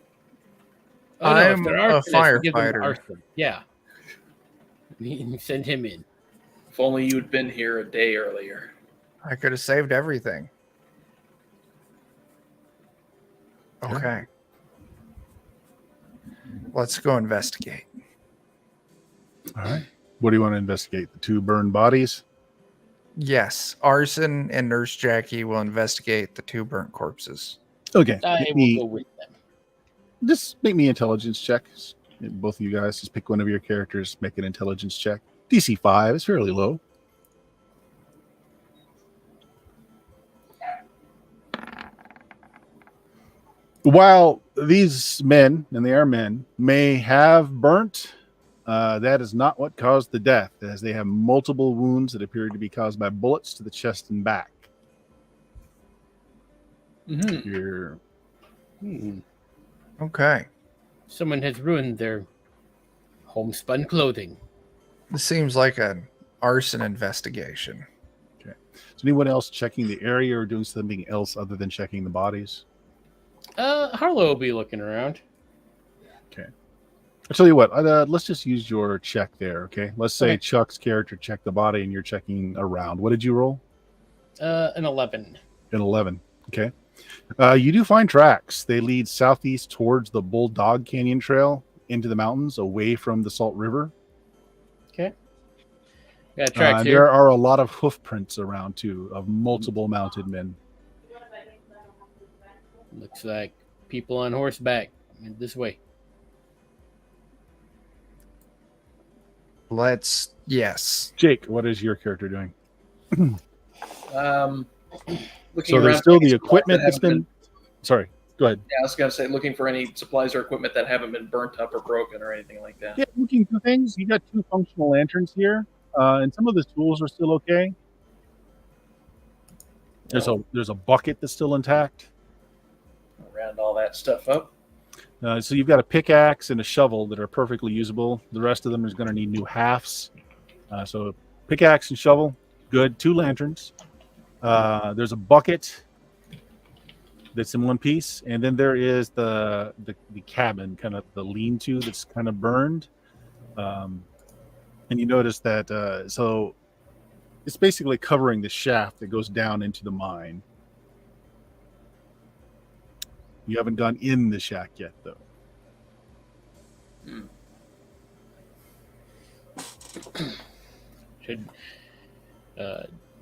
I'm a firefighter. Yeah. Send him in. If only you'd been here a day earlier. I could have saved everything. Okay. Let's go investigate. All right. What do you want to investigate? The 2 burned bodies? Yes. Arson and Nurse Jackie will investigate the 2 burnt corpses. Okay. I will go with them. Just make me intelligence checks. Both of you guys, just pick one of your characters, make an intelligence check. DC 5 is fairly low. While these men, and they are men, may have burnt, that is not what caused the death, as they have multiple wounds that appear to be caused by bullets to the chest and back. Okay. Someone has ruined their homespun clothing. This seems like an arson investigation. Okay. Is anyone else checking the area or doing something else other than checking the bodies? Harlow will be looking around. Okay. I'll tell you what, let's just use your check there, okay? Let's say Okay. Chuck's character checked the body and you're checking around. What did you roll? An 11. An 11, okay. You do find tracks. They lead southeast towards the Bulldog Canyon Trail into the mountains away from the Salt River. Okay. Got tracks here. There are a lot of hoof prints around, too, of multiple mounted men. Looks like people on horseback. This way. Yes. Jake, what is your character doing? Looking So around there's still for any the equipment supplies that's been... Sorry, go ahead. Yeah, I was going to say, looking for any supplies or equipment that haven't been burnt up or broken or anything like that. Yeah, looking for things. You got 2 functional lanterns here, and some of the tools are still okay. There's a bucket that's still intact. Round all that stuff up. So you've got a pickaxe and a shovel that are perfectly usable. The rest of them is going to need new halves. So pickaxe and shovel, good. 2 lanterns. There's a bucket that's in one piece, and then there is the cabin, kind of the lean-to that's kind of burned. And you notice that so it's basically covering the shaft that goes down into the mine. You haven't gone in the shack yet, though.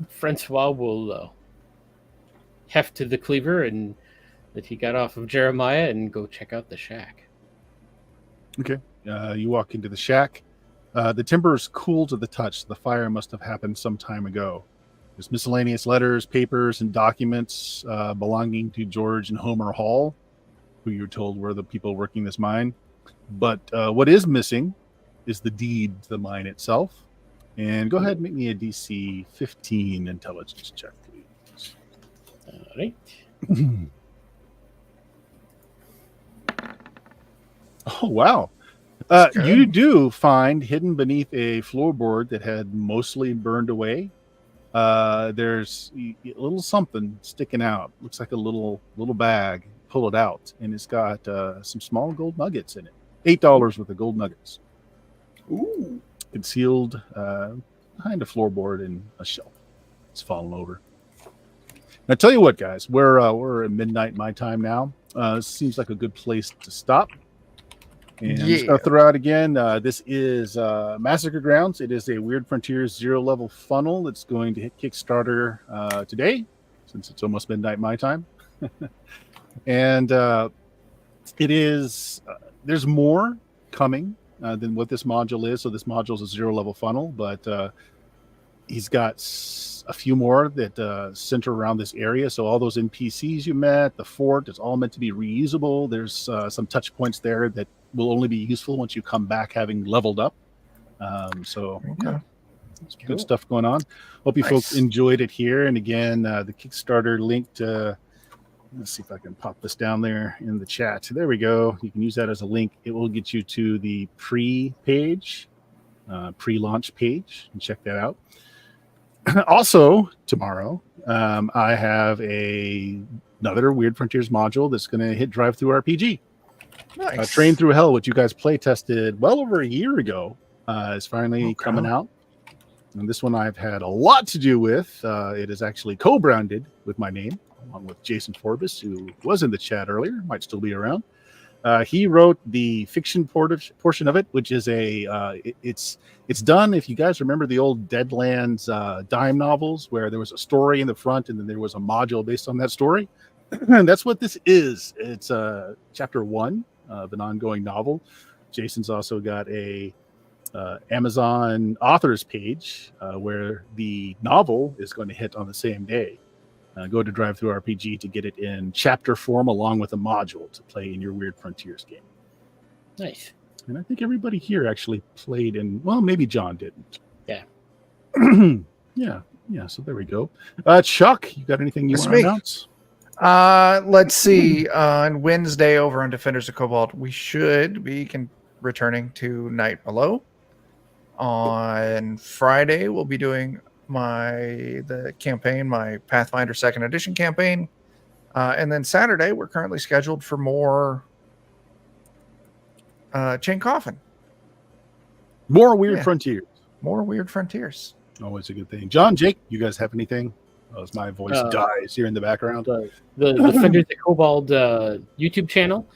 Francois will heft to the cleaver and that he got off of Jeremiah and go check out the shack. Okay. You walk into the shack. The timber is cool to the touch. The fire must have happened some time ago. There's miscellaneous letters, papers, and documents belonging to George and Homer Hall, who you're told were the people working this mine. But what is missing is the deed to the mine itself. And go ahead and make me a DC 15 intelligence check, please. All right. Oh, wow. You do find hidden beneath a floorboard that had mostly burned away. There's a little something sticking out. Looks like a little bag pull it out, and it's got some small gold nuggets in it. $8 worth of gold nuggets. Ooh. Concealed behind a floorboard and a shelf. It's fallen over. Now, tell you what, guys, we're at midnight my time now. This seems like a good place to stop. And I'm just going to throw out again, this is Massacre Grounds. It is a Weird Frontiers 0-level funnel that's going to hit Kickstarter today, since it's almost midnight my time. And it is, there's more coming than what this module is. So this module is a 0-level funnel, but he's got a few more that center around this area. So all those NPCs you met, the fort, it's all meant to be reusable. There's some touch points there that will only be useful once you come back having leveled up. Yeah, good stuff going on. Hope you folks enjoyed it here. And again, the Kickstarter link to, let's see if I can pop this down there in the chat. There we go. You can use that as a link. It will get you to the pre-page, pre-launch page, and check that out. Also, tomorrow, I have another Weird Frontiers module that's going to hit Drive-Thru-RPG. Nice. Train Through Hell, which you guys play tested well over a year ago, is finally coming out. And this one I've had a lot to do with. It is actually co-branded with my name, along with Jason Forbes, who was in the chat earlier, might still be around. He wrote the fiction portion of it, which is it's done. If you guys remember the old Deadlands dime novels, where there was a story in the front and then there was a module based on that story. That's what this is. It's chapter 1 of an ongoing novel. Jason's also got a Amazon authors page where the novel is going to hit on the same day. Go to Drive-Thru-RPG to get it in chapter form along with a module to play in your Weird Frontiers game. Nice. And I think everybody here actually played in, well, maybe John didn't. Yeah. Yeah. So there we go. Chuck, you got anything you want to announce? Let's see. On Wednesday over on Defenders of Cobalt, we should be returning to Night Below. On Friday, we'll be doing the campaign, my Pathfinder 2nd Edition campaign. And then Saturday, we're currently scheduled for more Chain Coffin. More Weird Frontiers. More Weird Frontiers. Always a good thing. John, Jake, you guys have anything? As my voice dies here in the background. The Defenders of Cobalt YouTube channel.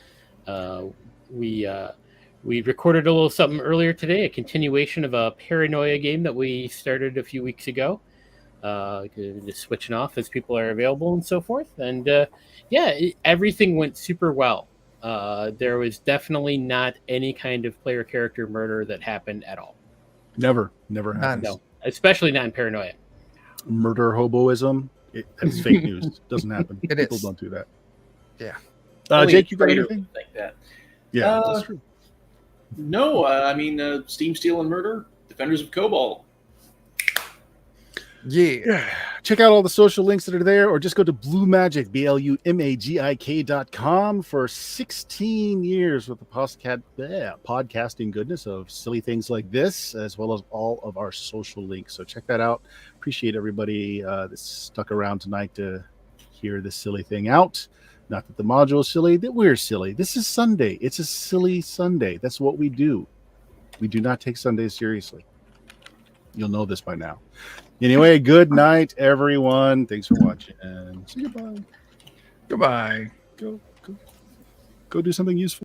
We recorded a little something earlier today, a continuation of a Paranoia game that we started a few weeks ago. Just switching off as people are available and so forth. And everything went super well. There was definitely not any kind of player character murder that happened at all. Never happened. No, especially not in Paranoia. Murder hoboism, that's fake news. It doesn't happen. People don't do that. Yeah. Jake, you got anything? Like that. Yeah, that's true. No, I mean, Steam, Steel, and Murder, Defenders of Cobalt. Yeah. Check out all the social links that are there, or just go to BlueMagic, BLUMAGIK.com for 16 years with the podcasting goodness of silly things like this, as well as all of our social links. So check that out. Appreciate everybody that stuck around tonight to hear this silly thing out. Not that the module is silly, that we're silly. This is Sunday. It's a silly Sunday. That's what we do. We do not take Sundays seriously. You'll know this by now. Anyway, good night, everyone. Thanks for watching. And say goodbye. Goodbye. Go do something useful.